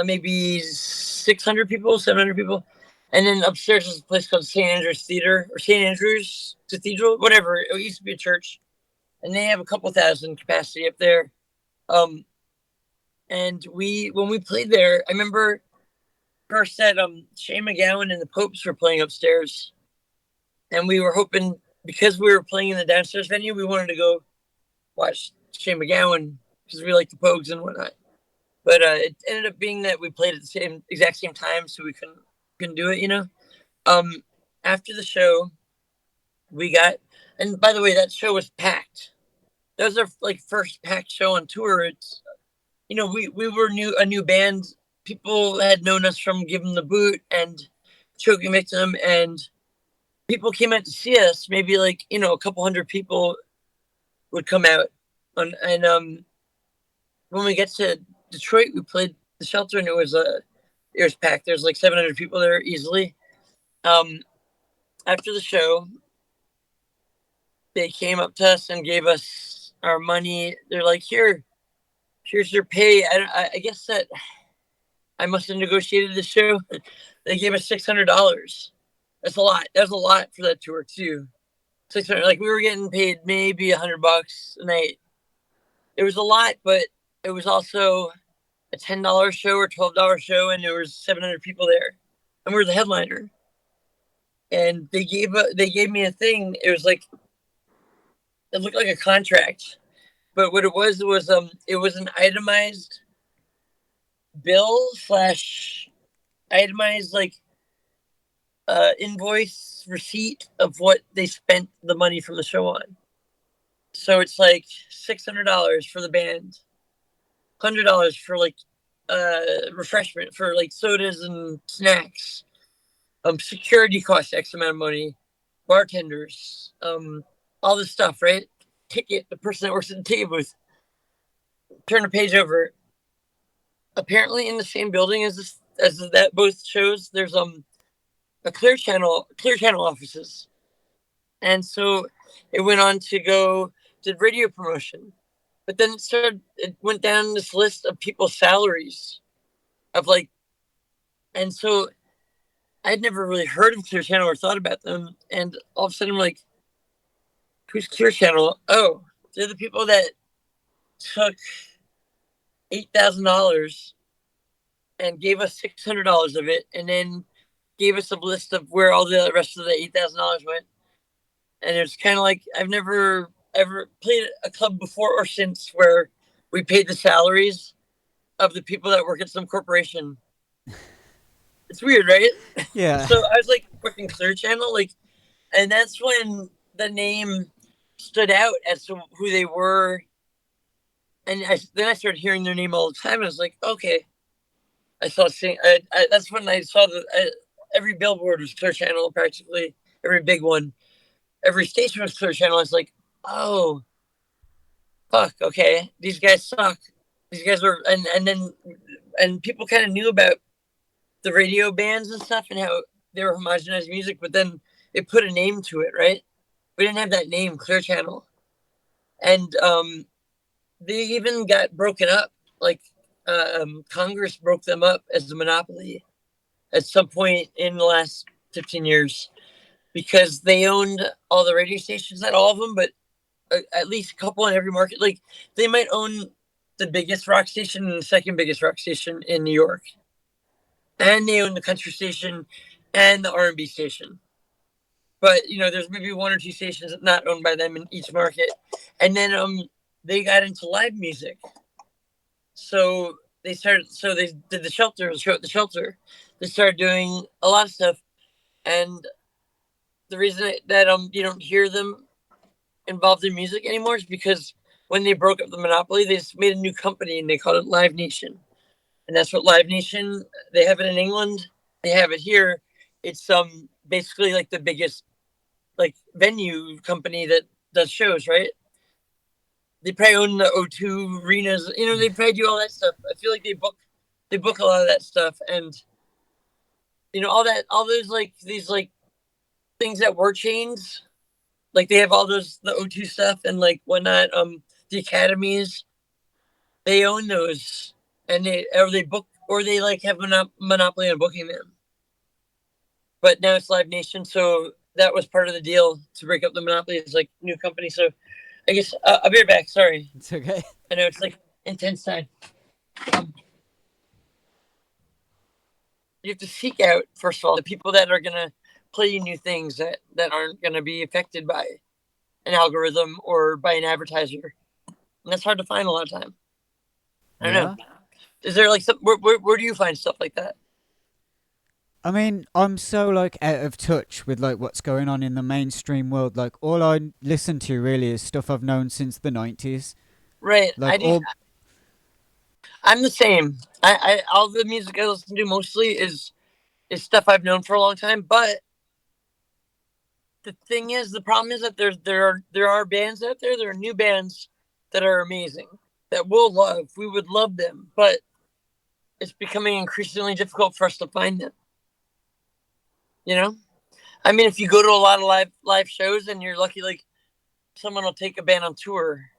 maybe 600 people, 700 people. And then upstairs is a place called St. Andrew's Theater or St. Andrew's Cathedral, whatever. It used to be a church. And they have a couple thousand capacity up there. And when we played there, I remember first that Shane McGowan and the Popes were playing upstairs. And we were hoping, because we were playing in the downstairs venue, we wanted to go watch Shane McGowan because we like the Pogues and whatnot. But it ended up being that we played at the exact same time, so we couldn't do it, you know. After the show, and by the way, that show was packed. That was our first packed show on tour. It's, you know, we were a new band. People had known us from Give 'Em the Boot and Choking Victim, and people came out to see us. Maybe a couple hundred people would come out, and when we get to Detroit, we played The Shelter, and it was packed. There's 700 people there easily. After the show, they came up to us and gave us our money. They're like, here's your pay. I guess that I must have negotiated the show. They gave us $600. That's a lot. That was a lot for that tour too. 600. We were getting paid maybe $100 a night. It was a lot, but it was also a $10 show or $12 show, and there was 700 people there, and we were the headliner. And they gave me a thing. It was it looked like a contract, but what it was it was an itemized bill / itemized invoice receipt of what they spent the money from the show on. So it's $600 for the band, $100 for refreshment for sodas and snacks, security costs X amount of money, bartenders, all this stuff, right? Ticket, the person that works at the ticket booth. Turn the page over. Apparently, in the same building as that both shows, there's a Clear Channel offices, and so it went on to did radio promotion, but then it went down this list of people's salaries of and so I'd never really heard of Clear Channel or thought about them, and all of a sudden I'm like, who's Clear Channel? Oh, they're the people that took $8,000 and gave us $600 of it, and then gave us a list of where all the rest of the $8,000 went. And it's kind of I've never ever played a club before or since where we paid the salaries of the people that work at some corporation. It's weird, right? Yeah. So I was working Clear Channel, and that's when the name stood out as to who they were. And then I started hearing their name all the time. And I was like, okay. I saw that's when I saw every billboard was Clear Channel, practically every big one. Every station was Clear Channel. I was like, oh, fuck, okay, these guys suck. These guys were, and people kind of knew about the radio bands and stuff and how they were homogenized music, but then it put a name to it, right? We didn't have that name, Clear Channel, and they even got broken up. Congress broke them up as a monopoly, at some point in the last 15 years because they owned all the radio stations, not all of them, but at least a couple in every market. Like they might own the biggest rock station and the second biggest rock station in New York, and they own the country station and the R&B station. But there's maybe one or two stations not owned by them in each market, and then they got into live music. So they started. So they did the Shelter, the show at the Shelter. They started doing a lot of stuff, and the reason that you don't hear them involved in music anymore is because when they broke up the monopoly, they just made a new company and they called it Live Nation, and that's what Live Nation. They have it in England. They have it here. It's basically like the biggest like venue company that does shows, right? They probably own the O2 arenas. They probably do all that stuff. I feel like they book a lot of that stuff, and all those like these like things that were chains. Like they have all the O2 stuff and like whatnot. The academies, they own those, and they book or they like have monopoly on booking them. But now it's Live Nation, so that was part of the deal to break up the monopoly. It's like new company. So I guess I'll be right back. Sorry. It's okay. I know it's like intense time. You have to seek out, first of all, the people that are gonna play you new things that aren't gonna be affected by an algorithm or by an advertiser, and that's hard to find a lot of time. I don't know. Is there like some where do you find stuff like that? I mean, I'm so like out of touch with like what's going on in the mainstream world. Like all I listen to really is stuff I've known since the 90s. Right. Like I'm the same. I all the music I listen to mostly is stuff I've known for a long time. But the thing is, the problem is that there are bands out there. There are new bands that are amazing that we'll love. We would love them, but it's becoming increasingly difficult for us to find them. I mean, if you go to a lot of live shows and you're lucky, like someone will take a band on tour.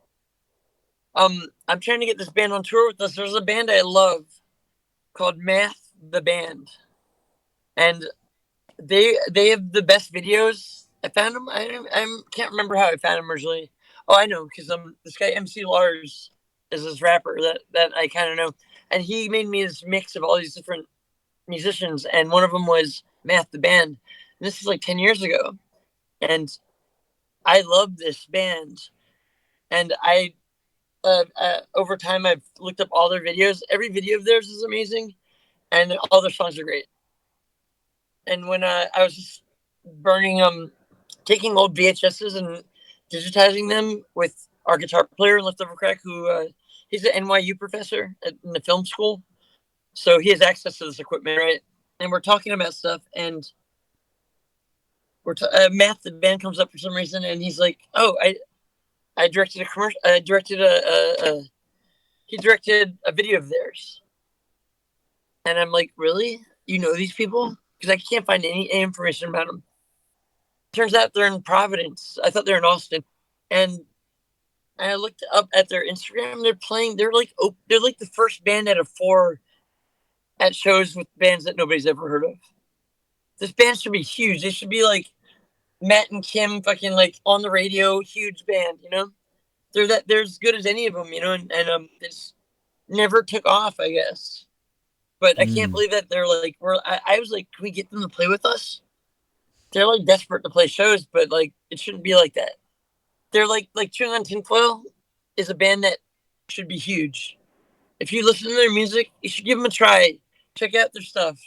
I'm trying to get this band on tour with us. There's a band I love called Math the Band, and they have the best videos. I found them. I can't remember how I found them originally. Oh, I know, because this guy MC Lars is this rapper that I kind of know, and he made me this mix of all these different musicians, and one of them was Math the Band. And this is like 10 years ago, and I love this band, and I over time I've looked up all their videos. Every video of theirs is amazing, and all their songs are great. And when I was just taking old VHSs and digitizing them with our guitar player Leftover Crack, who he's an NYU professor in the film school, so he has access to this equipment, right? And we're talking about stuff, and Matt, the band, comes up for some reason, and he's like, "Oh, I directed a commercial. I directed he directed a video of theirs." And I'm like, "Really? You know these people?" Because I can't find any information about them. Turns out they're in Providence. I thought they were in Austin, and I looked up at their Instagram. They're playing. They're like the first band out of 4 at shows with bands that nobody's ever heard of. This band should be huge. They should be like Matt and Kim, fucking like on the radio, huge band. They're as good as any of them. And it's never took off, I guess. But I can't believe that they're like I was like, can we get them to play with us? They're like desperate to play shows, but like it shouldn't be like that. They're like Chewing on Tinfoil is a band that should be huge. If you listen to their music, you should give them a try. Check out their stuff.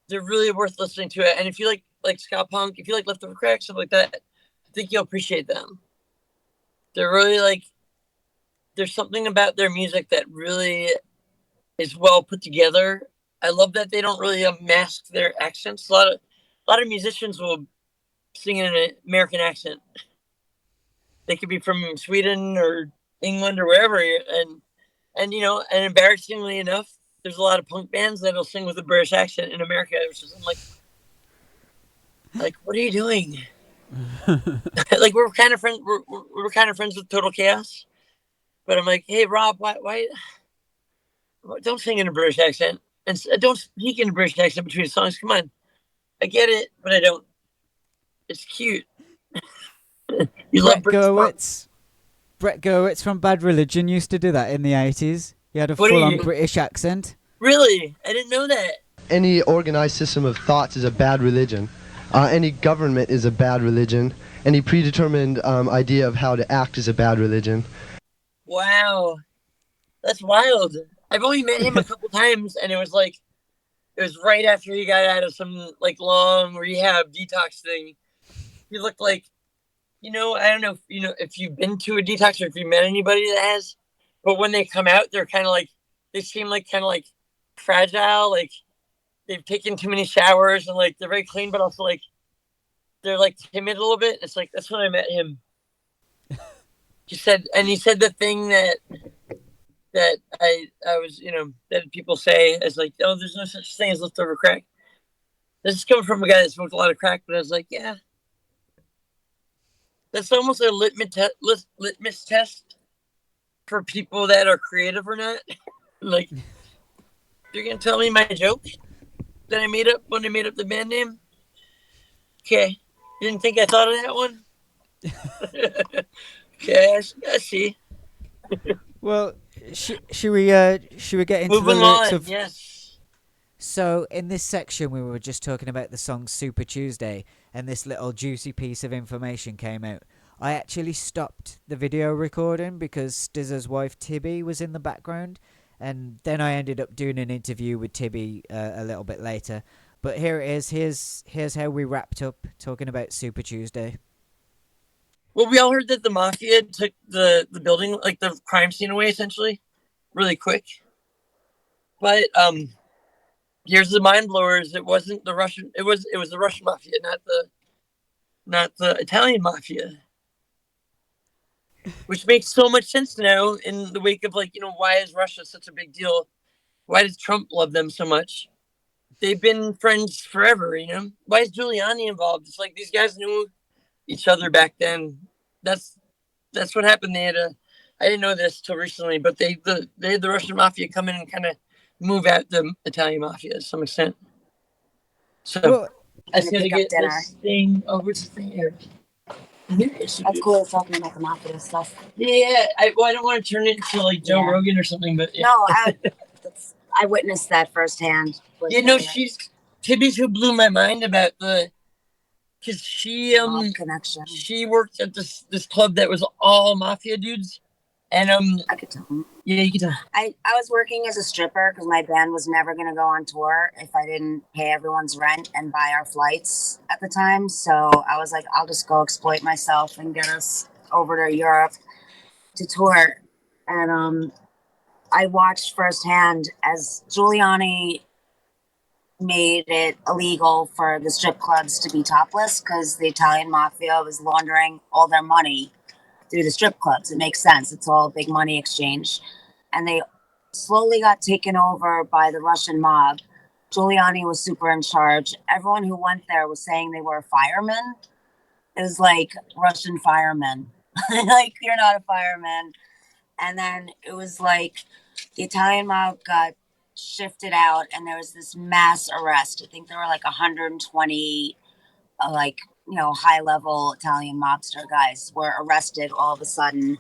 They're really worth listening to it. And if you like ska punk, if you like Leftover Crack, stuff like that, I think you'll appreciate them. They're really like, there's something about their music that really is well put together. I love that they don't really mask their accents. A lot of musicians will sing in an American accent. They could be from Sweden or England or wherever, and and embarrassingly enough, there's a lot of punk bands that'll sing with a British accent in America. Which is like, what are you doing? Like we're kind of friends. We're kind of friends with Total Chaos, but I'm like, hey Rob, why don't sing in a British accent? And I don't speak in a British accent between songs. Come on. I get it, but I don't. It's cute. You love Brett British songs. Gurewitz. Brett Gurewitz from Bad Religion used to do that in the 80s. He had a What are full-on you? British accent. Really? I didn't know that. Any organized system of thoughts is a bad religion. Any government is a bad religion. Any predetermined idea of how to act is a bad religion. Wow. That's wild. I've only met him a couple times, and it was right after he got out of some like long rehab detox thing. He looked like, I don't know if you've been to a detox or if you met anybody that has, but when they come out, they're kind of like, they seem like kind of like fragile, like they've taken too many showers, and like they're very clean, but also like they're like timid a little bit. It's like that's when I met him. He said the thing that I was, that people say is like, oh, there's no such thing as leftover crack. This is coming from a guy that smoked a lot of crack, but I was like, yeah, that's almost a litmus test for people that are creative or not. Like, you're gonna tell me my joke that I made up when I made up the band name? Okay, you didn't think I thought of that one? Okay, I see. Well, should we get into Moving the lyrics on, of? yes. So in this section, we were just talking about the song Super Tuesday, and this little juicy piece of information came out. I actually stopped the video recording because Stza's wife Tibby was in the background, and then I ended up doing an interview with Tibby a little bit later. But here it is. Here's how we wrapped up talking about Super Tuesday. Well, we all heard that the mafia took the building, like the crime scene away, essentially, really quick. But here's the mind blowers. It wasn't the Russian. It was the Russian mafia, not the Italian mafia. Which makes so much sense now in the wake of why is Russia such a big deal? Why does Trump love them so much? They've been friends forever, Why is Giuliani involved? It's like these guys knew each other back then. That's what happened. They had I didn't know this till recently, but they had the Russian mafia come in and kind of move out the Italian mafia to some extent. So Well, I just gotta get this thing. Oh, what's the thing here? That's cool talking about the mafia stuff. Yeah, I don't want to turn it into like Joe Rogan or something, but yeah. No, I witnessed that firsthand. Tibby's who blew my mind about because she connection. She worked at this club that was all mafia dudes, and I could tell. Yeah, you could tell. I was working as a stripper because my band was never going to go on tour if I didn't pay everyone's rent and buy our flights at the time. So I was like, I'll just go exploit myself and get us over to Europe to tour. And I watched firsthand as Giuliani made it illegal for the strip clubs to be topless because the Italian mafia was laundering all their money through the strip clubs. It makes sense. It's all a big money exchange. And they slowly got taken over by the Russian mob. Giuliani was super in charge. Everyone who went there was saying they were firemen. It was like Russian firemen. Like, you're not a fireman. And then it was like the Italian mob got shifted out and there was this mass arrest. I think there were like 120 high level Italian mobster guys were arrested all of a sudden,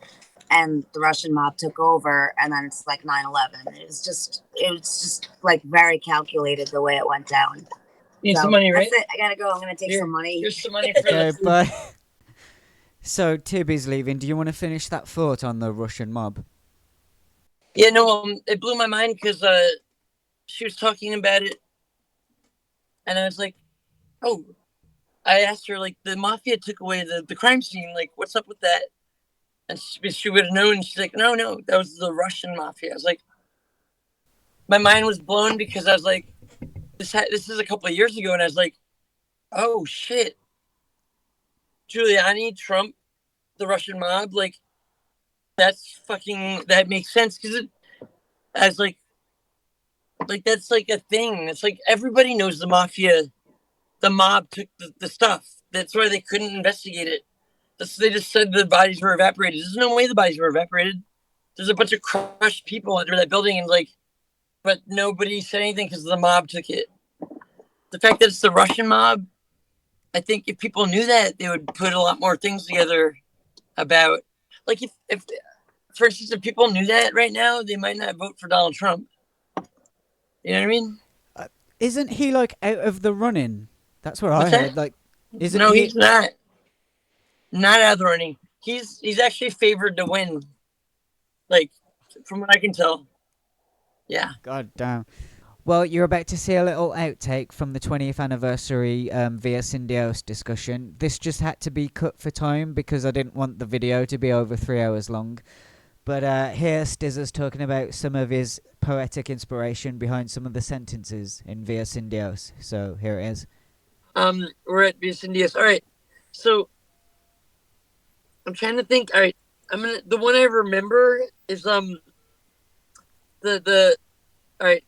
and the Russian mob took over, and then it's like 9/11. It was just like very calculated the way it went down. Need some money, right? That's it. I gotta go. I'm gonna take some money. Here's some money for okay, bye. So Tibby's leaving. Do you want to finish that thought on the Russian mob? Yeah, no, it blew my mind because she was talking about it, and I was like, oh. I asked her, like, the mafia took away the crime scene. Like, what's up with that? And she would have known. She's like, no, that was the Russian mafia. I was like, my mind was blown because I was like, this is a couple of years ago. And I was like, oh, shit. Giuliani, Trump, the Russian mob, like, that makes sense. Because I was like, that's like a thing. It's like everybody knows the mafia. The mob took the stuff. That's why they couldn't investigate it. They just said the bodies were evaporated. There's no way the bodies were evaporated. There's a bunch of crushed people under that building, and like but nobody said anything because the mob took it. The fact that it's the Russian mob, I think if people knew that, they would put a lot more things together about, like, if for instance, if people knew that right now, they might not vote for Donald Trump. You know what I mean? Isn't he like out of the running? That's what What's I heard. that? Like, isn't No, he? he's not. Not out of the running. He's actually favored to win. Like, from what I can tell. Yeah. God damn. Well, you're about to see a little outtake from the 20th anniversary via Dios discussion. This just had to be cut for time because I didn't want the video to be over 3 hours long. But here Stza's talking about some of his poetic inspiration behind some of the sentences in Via Dios. So here it is. We're at Via Dios. All right. So I'm trying to think. All right. The one I remember is the all right.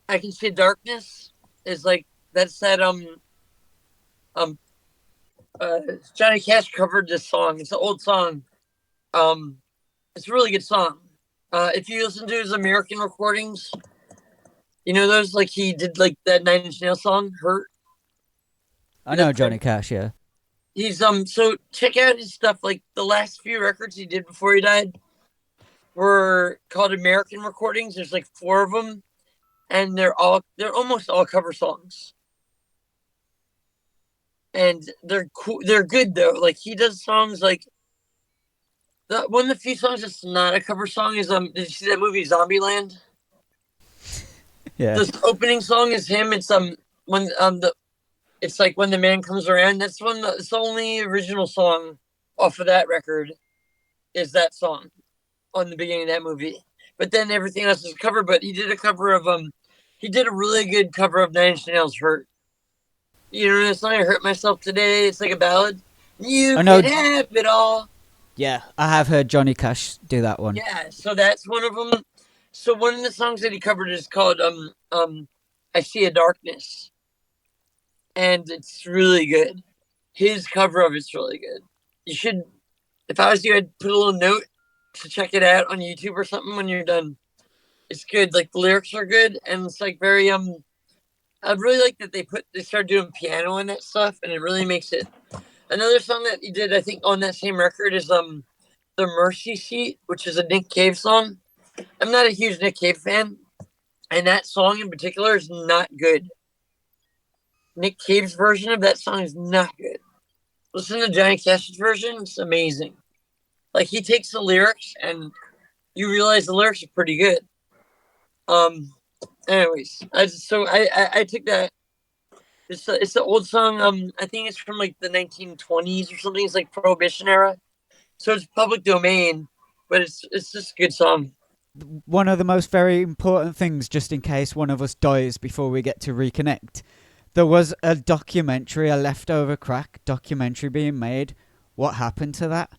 I Can See Darkness is like, that's that Johnny Cash covered this song. It's an old song. It's a really good song. If you listen to his American recordings, you know those, like, he did like that Nine Inch Nails song, Hurt. I know Johnny Cash, yeah. He's so check out his stuff. Like, the last few records he did before he died were called American recordings. There's like 4 of them, and they're almost all cover songs. And they're cool. They're good though. Like, he does songs like one of the few songs that's not a cover song is did you see that movie Zombieland? Yeah. The opening song is him. It's when it's like When the Man Comes Around. That's it's the only original song off of that record is that song on the beginning of that movie. But then everything else is a cover. But he did a cover of he did a really good cover of Nine Inch Nails' Hurt. You know that song, I Hurt Myself Today? It's like a ballad. You can have it all. Yeah, I have heard Johnny Cash do that one. Yeah, so that's one of them. So one of the songs that he covered is called I See a Darkness. And it's really good. His cover of it's really good. You should, if I was you, I'd put a little note to check it out on YouTube or something when you're done. It's good. Like, the lyrics are good, and it's like very I really like that they started doing piano in that stuff, and it really makes it. Another song that he did, I think, on that same record is The Mercy Seat, which is a Nick Cave song. I'm not a huge Nick Cave fan, and that song in particular is not good. Nick Cave's version of that song is not good. Listen to Johnny Cash's version; it's amazing. Like, he takes the lyrics, and you realize the lyrics are pretty good. Anyways, I took that. It's the old song. I think it's from like the 1920s or something. It's like Prohibition era, so it's public domain, but it's just a good song. One of the most very important things, just in case one of us dies before we get to reconnect, there was a documentary, a Leftover Crack documentary being made. What happened to that?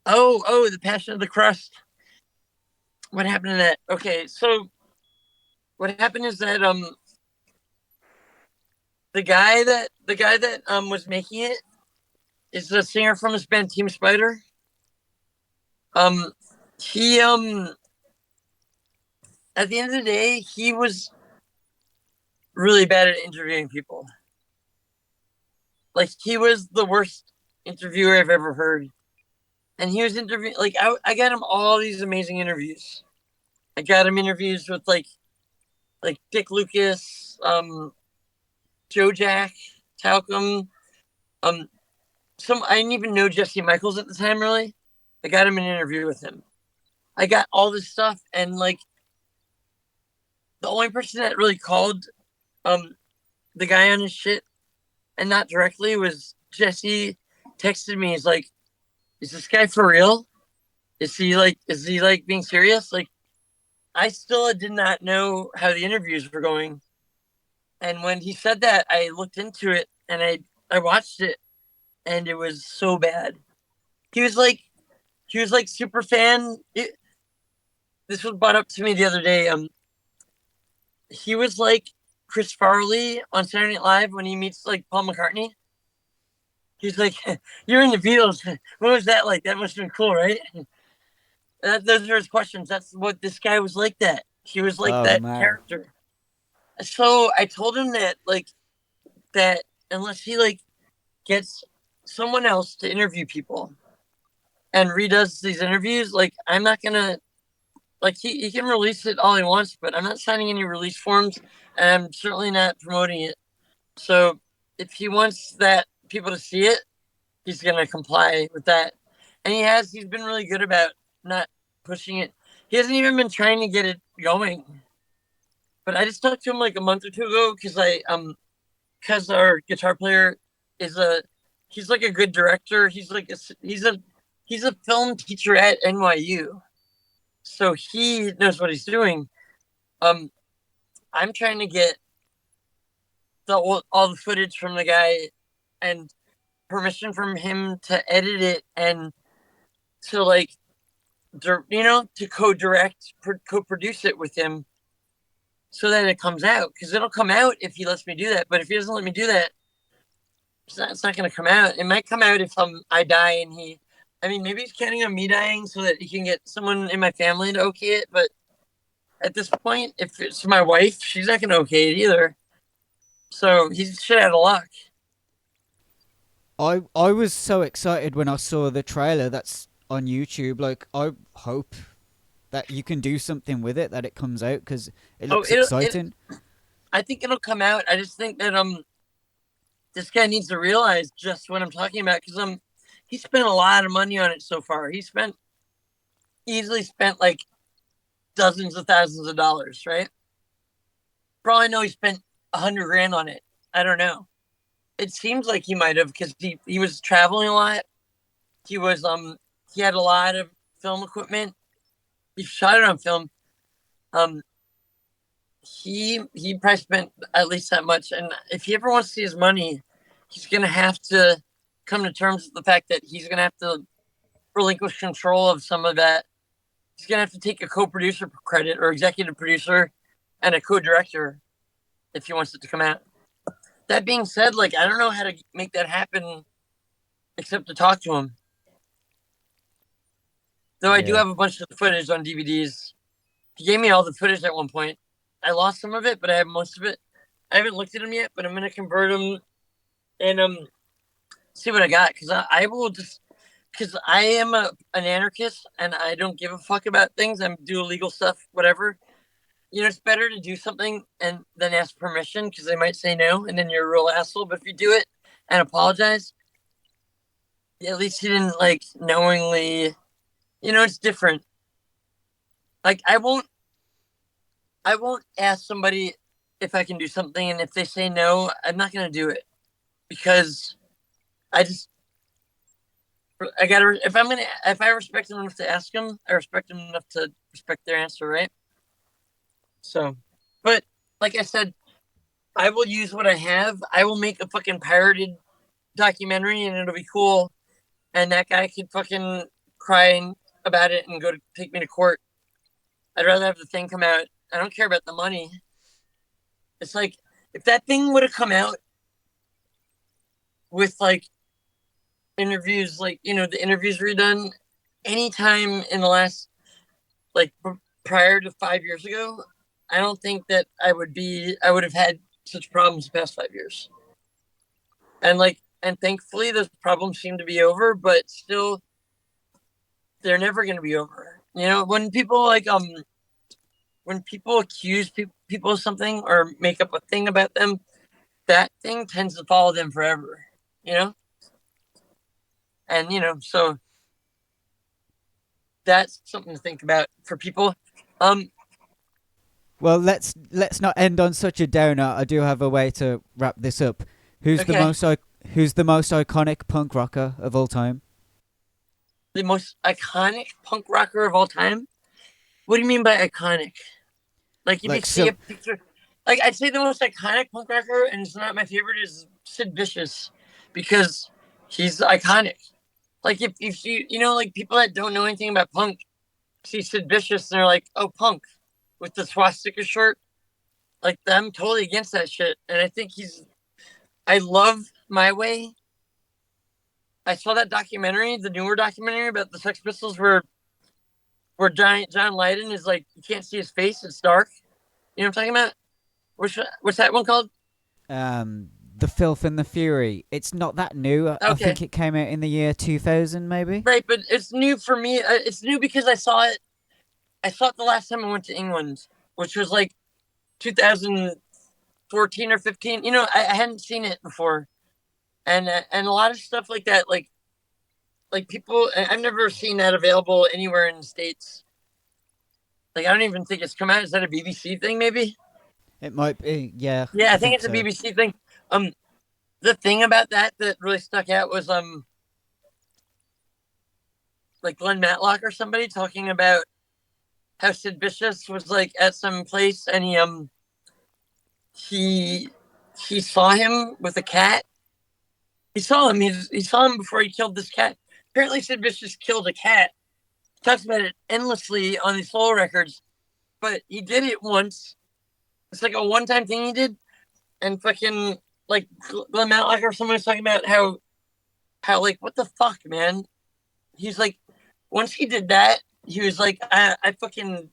Oh, The Passion of the Crust. What happened to that? Okay, so what happened is that the guy that was making it is the singer from this band Team Spider. He at the end of the day, he was really bad at interviewing people. Like, he was the worst interviewer I've ever heard. And he was interviewing, like, I got him all these amazing interviews. I got him interviews with like Dick Lucas, Joe Jack, Talcum, I didn't even know Jesse Michaels at the time, really. I got him an interview with him. I got all this stuff, and like, the only person that really called the guy on his shit, and not directly, was Jesse. Texted me. He's like, "Is this guy for real? Is he being serious?" Like, I still did not know how the interviews were going. And when he said that, I looked into it, and I watched it, and it was so bad. He was like super fan. This was brought up to me the other day. He was like Chris Farley on Saturday Night Live when he meets like Paul McCartney. He's like, "You're in the Beatles. What was that like? That must have been cool, right?" Those are his questions. That's what this guy was like. That He was like Oh that man. character. So I told him that that unless he gets someone else to interview people and redoes these interviews, I'm not gonna he can release it all he wants, but I'm not signing any release forms and I'm certainly not promoting it. So if he wants that people to see it, he's gonna comply with that. And he's been really good about not pushing it. He hasn't even been trying to get it going. But I just talked to him like a month or two ago because our guitar player is he's like a good director. He's a film teacher at NYU, so he knows what he's doing. Um, I'm trying to get all the footage from the guy and permission from him to edit it and to to co-direct, co-produce it with him so that it comes out, because it'll come out if he lets me do that. But if he doesn't let me do that, it's not going to come out. It might come out if I die and maybe he's counting on me dying so that he can get someone in my family to okay it. But at this point, if it's my wife, she's not going to okay it either. So he's shit out of luck. I was so excited when I saw the trailer that's on YouTube. Like, I hope that you can do something with it, that it comes out, because it looks exciting. I think it'll come out. I just think that this guy needs to realize just what I'm talking about, because he spent a lot of money on it so far. He easily spent like dozens of thousands of dollars, right? Probably know he spent $100,000 on it. I don't know. It seems like he might have, because he was traveling a lot. He had a lot of film equipment. He shot it on film. He probably spent at least that much. And if he ever wants to see his money, he's gonna have to come to terms with the fact that he's gonna have to relinquish control of some of that. He's gonna have to take a co-producer credit or executive producer and a co-director if he wants it to come out. That being said, I don't know how to make that happen except to talk to him. Though I do have a bunch of footage on DVDs. He gave me all the footage at one point. I lost some of it, but I have most of it. I haven't looked at them yet, but I'm gonna convert them and see what I got, because I will just, because I am an anarchist and I don't give a fuck about things. I'm do illegal stuff, whatever. It's better to do something and then ask permission, because they might say no, and then you're a real asshole. But if you do it and apologize, at least you didn't knowingly. It's different. I won't ask somebody if I can do something, and if they say no, I'm not gonna do it, because I gotta. If I respect them enough to ask them, I respect them enough to respect their answer, right? So, but like I said, I will use what I have. I will make a fucking pirated documentary, and it'll be cool. And that guy could fucking cry about it and take me to court. I'd rather have the thing come out. I don't care about the money. It's like, if that thing would have come out with interviews, the interviews were done anytime in the last, prior to 5 years ago, I don't think that I would have had such problems the past 5 years. And thankfully those problems seem to be over, but still they're never going to be over. When people when people accuse people of something or make up a thing about them, that thing tends to follow them forever, and so that's something to think about for people. Well, let's not end on such a downer. I do have a way to wrap this up. Who's the most iconic punk rocker of all time? The most iconic punk rocker of all time? What do you mean by iconic? If you see a picture, I'd say the most iconic punk rocker, and it's not my favorite, is Sid Vicious, because he's iconic. If you people that don't know anything about punk see Sid Vicious and they're like, oh, punk with the swastika shirt, I'm totally against that shit. And I think I love My Way. I saw that documentary, the newer documentary about the Sex Pistols, where where John Lydon is like, you can't see his face, it's dark. You know what I'm talking about? What's that one called? The Filth and the Fury. It's not that new. I Okay. think it came out in the year 2000, maybe. Right, but it's new for me. It's new because I saw it. I saw it the last time I went to England, which was like 2014 or 15. You know, I hadn't seen it before, and a lot of stuff like that, like people. I've never seen that available anywhere in the States. Like, I don't even think it's come out. Is that a BBC thing? Maybe. It might be. Yeah. Yeah, I think it's so. a BBC thing. The thing about that really stuck out was like Glenn Matlock or somebody talking about how Sid Vicious was like at some place and he saw him with a cat. He saw him. He saw him before he killed this cat. Apparently, Sid Vicious killed a cat. He talks about it endlessly on these solo records, but he did it once. It's like a one-time thing he did, and fucking like Glenn Matlock or someone was talking about how like, what the fuck, man. He's like, once he did that, he was like, I fucking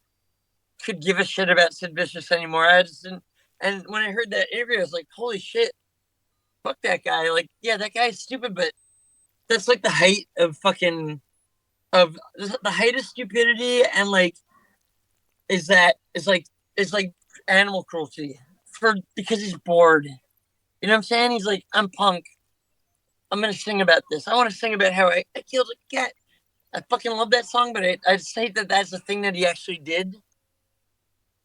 could give a shit about Sid Vicious anymore. I just didn't. And when I heard that interview, I was like, holy shit, fuck that guy. Like, yeah, that guy's stupid, but that's like the height of fucking of the height of stupidity, and like is like animal cruelty because he's bored. You know what I'm saying? He's like, I'm punk. I'm gonna sing about this. I want to sing about how I killed a cat. I fucking love that song, but I just hate that that's the thing that he actually did.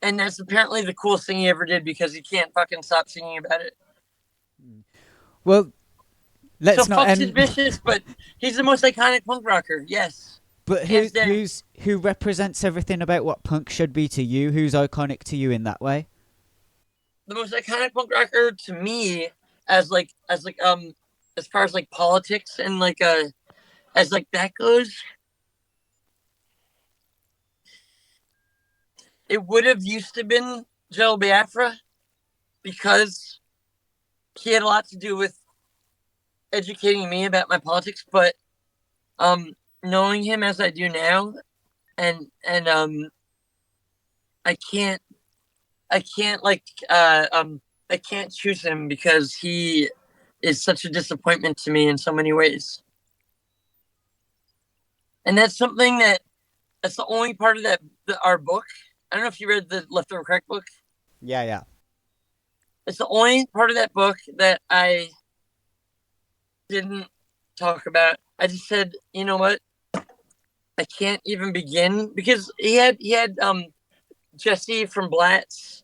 And that's apparently the coolest thing he ever did because he can't fucking stop singing about it. Well, let's so not fuck end. Sid Vicious, but he's the most iconic punk rocker. Yes. But who represents everything about what punk should be to you? Who's iconic to you in that way? The most iconic punk rocker to me, as far as like politics and like as like that goes, it would have used to been Joe Biafra because he had a lot to do with educating me about my politics. But knowing him as I do now, and I can't I can't choose him because he is such a disappointment to me in so many ways. And that's something that's the only part of our book. I don't know if you read the Left Over Correct book. Yeah. It's the only part of that book that I didn't talk about. I just said, you know what? I can't even begin because he had Jesse from Blatz,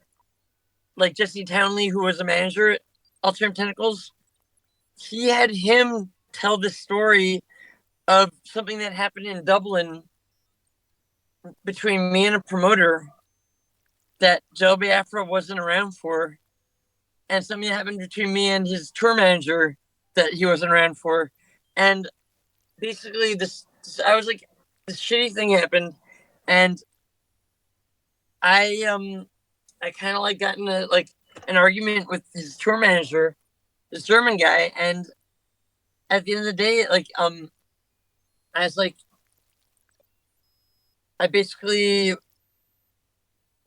like Jesse Townley, who was a manager at Alternative Tentacles. He had him tell the story of something that happened in Dublin between me and a promoter that Joe Biafra wasn't around for, and something that happened between me and his tour manager that he wasn't around for. And basically I was like, this shitty thing happened, and I kind of like got in an argument with his tour manager, this German guy, and at the end of the day, like I was like, I basically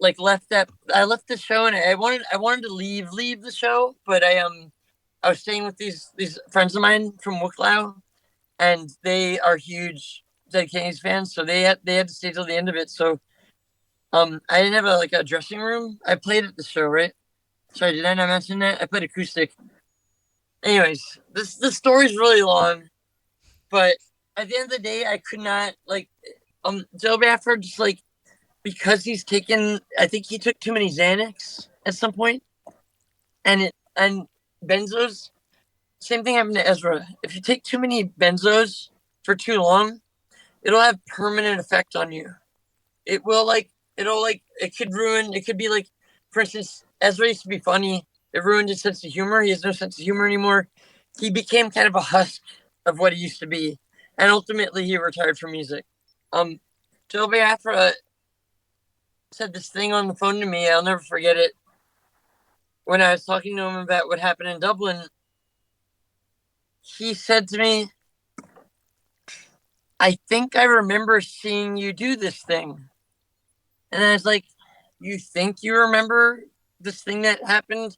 like left the show, and I wanted to leave the show, but I was staying with these friends of mine from Wicklow, and they are huge Dead Kennedys fans, so they had to stay till the end of it. So I didn't have a dressing room. I played at the show, right? Sorry, did I not mention that? I played acoustic. Anyways, this story's really long, but at the end of the day, I could not Joe Biafra just like, because I think he took too many Xanax at some point, and benzos. Same thing happened to Ezra. If you take too many benzos for too long, it'll have permanent effect on you. It could ruin. It could be like, for instance, Ezra used to be funny. It ruined his sense of humor. He has no sense of humor anymore. He became kind of a husk of what he used to be, and ultimately he retired from music. Joe Biafra said this thing on the phone to me. I'll never forget it. When I was talking to him about what happened in Dublin, he said to me, I think I remember seeing you do this thing. And I was like, you think you remember this thing that happened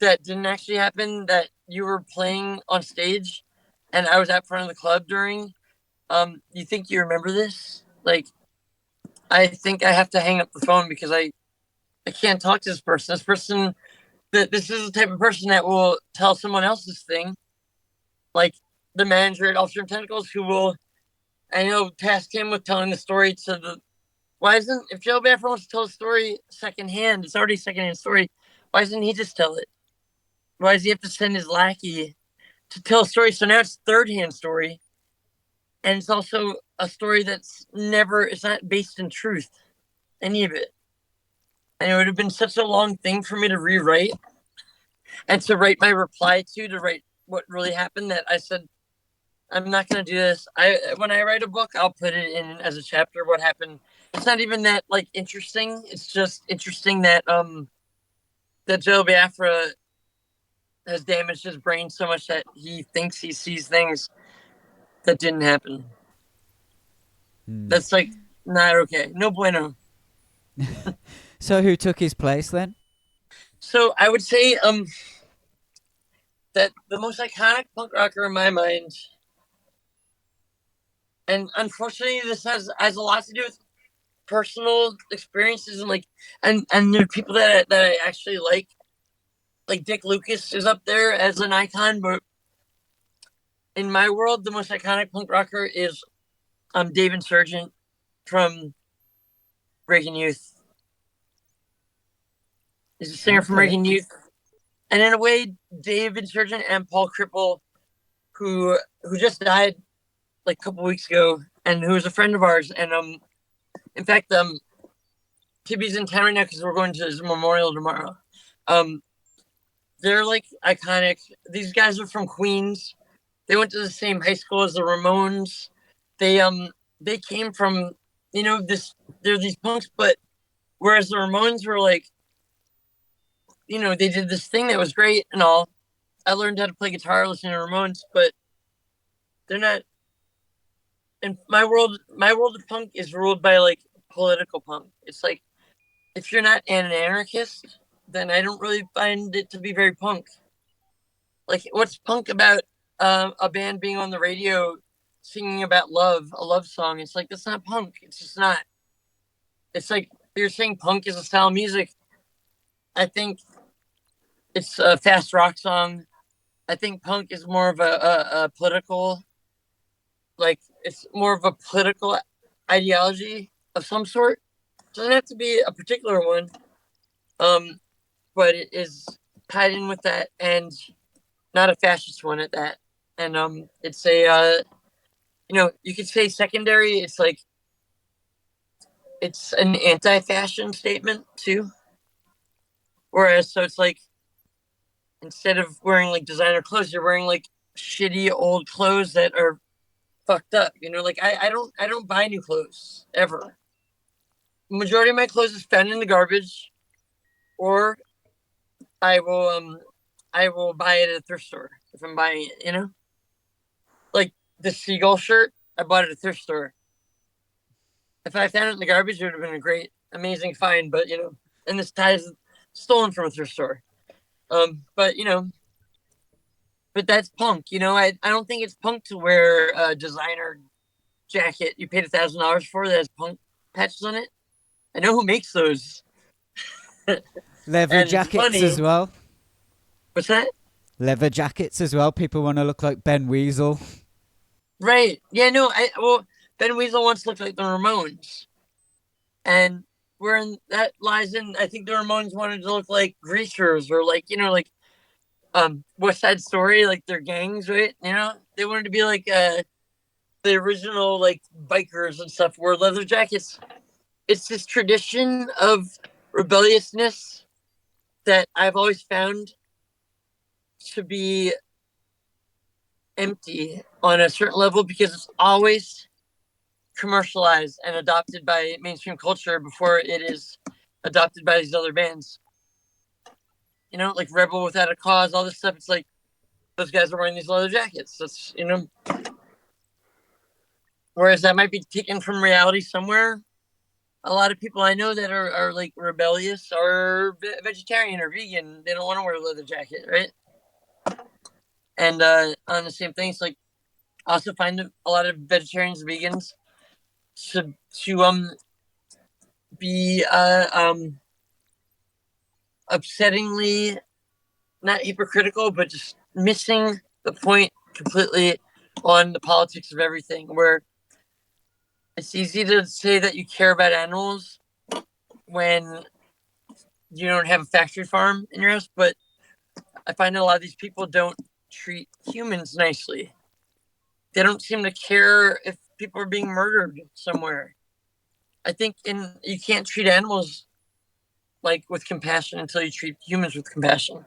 that didn't actually happen, that you were playing on stage and I was out front of the club during? You think you remember this? Like, I think I have to hang up the phone because I can't talk to this person. This is the type of person that will tell someone else's thing. Like the manager at Ultra Tentacles who will, I know, task him with telling the story to the. Why isn't, if Joe Baffer wants to tell the story secondhand, it's already a secondhand story. Why doesn't he just tell it? Why does he have to send his lackey to tell a story? So now it's third hand story. And it's also a story that's never, it's not based in truth, any of it. And it would have been such a long thing for me to rewrite and to write my reply to write what really happened, that I said, I'm not going to do this. When I write a book, I'll put it in as a chapter, what happened. It's not even that like interesting. It's just interesting that that Joe Biafra has damaged his brain so much that he thinks he sees things that didn't happen. That's like not okay. No bueno. So who took his place then? So I would say that the most iconic punk rocker in my mind, and unfortunately this has a lot to do with personal experiences and like and there are people that I actually like Dick Lucas is up there as an icon, but in my world the most iconic punk rocker is Dave Insurgent from Reagan Youth. He's a singer from Reagan Youth. And in a way, Dave Insurgent and Paul Cripple, who just died like a couple weeks ago, and who was a friend of ours. And in fact, Tibby's in town right now because we're going to his memorial tomorrow. They're like iconic. These guys are from Queens. They went to the same high school as the Ramones. They came from, you know, they're these punks, but whereas the Ramones were like, you know, they did this thing that was great and all. I learned how to play guitar listening to Ramones, but they're not. In my world of punk is ruled by like political punk. It's like, if you're not an anarchist, then I don't really find it to be very punk. Like, what's punk about a band being on the radio singing about love, a love song? It's like, that's not punk. It's just not. It's like, you're saying punk is a style of music. I think it's a fast rock song. I think punk is more of a political, like, it's more of a political ideology of some sort. It doesn't have to be a particular one, but it is tied in with that, and not a fascist one at that. And it's a, you know, you could say secondary. It's like, it's an anti-fashion statement too. Whereas, so it's like, instead of wearing like designer clothes, you're wearing like shitty old clothes that are fucked up. You know, like I don't buy new clothes ever. Majority of my clothes is found in the garbage, or I will buy it at a thrift store if I'm buying it. You know, like the seagull shirt, I bought it at a thrift store. If I found it in the garbage, it would have been a great, amazing find. But you know, and this tie is stolen from a thrift store. But you know, but that's punk. You know, I don't think it's punk to wear a designer jacket you paid $1,000 for that has punk patches on it. I know who makes those. Leather jackets as well. What's that? Leather jackets as well. People want to look like Ben Weasel. Right. Yeah, no, Ben Weasel once looked like the Ramones. And that lies in, I think the Ramones wanted to look like Greasers, or like, you know, like West Side Story, like their gangs, right? You know, they wanted to be like the original like bikers and stuff, wore leather jackets. It's this tradition of rebelliousness that I've always found to be empty on a certain level, because it's always commercialized and adopted by mainstream culture before it is adopted by these other bands. You know, like Rebel Without a Cause, all this stuff. It's like, those guys are wearing these leather jackets. That's, you know, Whereas that might be taken from reality somewhere. A lot of people I know that are like rebellious are vegetarian or vegan. They don't want to wear a leather jacket, right? And on the same thing, it's like I also find a lot of vegetarians, vegans to be upsettingly not hypocritical, but just missing the point completely on the politics of everything. Where it's easy to say that you care about animals when you don't have a factory farm in your house, but I find that a lot of these people don't treat humans nicely. They don't seem to care if people are being murdered somewhere. I think you can't treat animals like with compassion until you treat humans with compassion.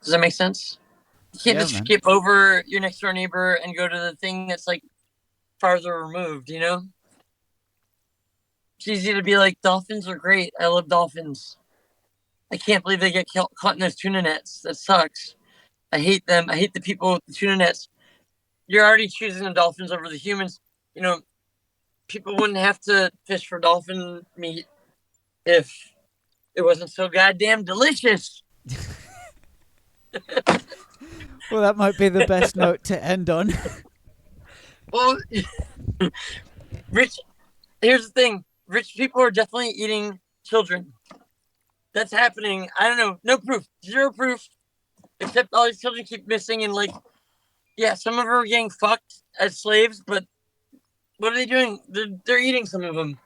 Does that make sense? You can't Yeah, just man. skip over your next door neighbor and go to the thing that's like farther removed, you know? It's easy to be like, dolphins are great. I love dolphins. I can't believe they get caught in those tuna nets. That sucks. I hate them. I hate the people with the tuna nets. You're already choosing the dolphins over the humans. You know, people wouldn't have to fish for dolphin meat if it wasn't so goddamn delicious. Well, that might be the best note to end on. Well, here's the thing. Rich people are definitely eating children. That's happening. I don't know. No proof. Zero proof. Except all these children keep missing and like, yeah, some of them are getting fucked as slaves, but what are they doing? They're eating some of them.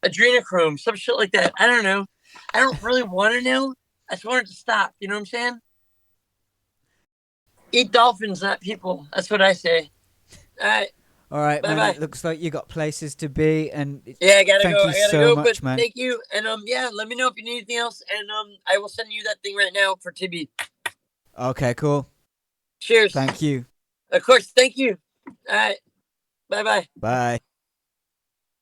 Adrenochrome, some shit like that. I don't know. I don't really want to know. I just want it to stop. You know what I'm saying? Eat dolphins, not people. That's what I say. All right. All right, man. Bye-bye. It looks like you got places to be, and Yeah, I gotta thank go. you I gotta so go. much, But man. thank you. And yeah, let me know if you need anything else. And I will send you that thing right now for Tibby. Okay, cool. Cheers. Thank you. Of course. Thank you. All right. Bye-bye. Bye.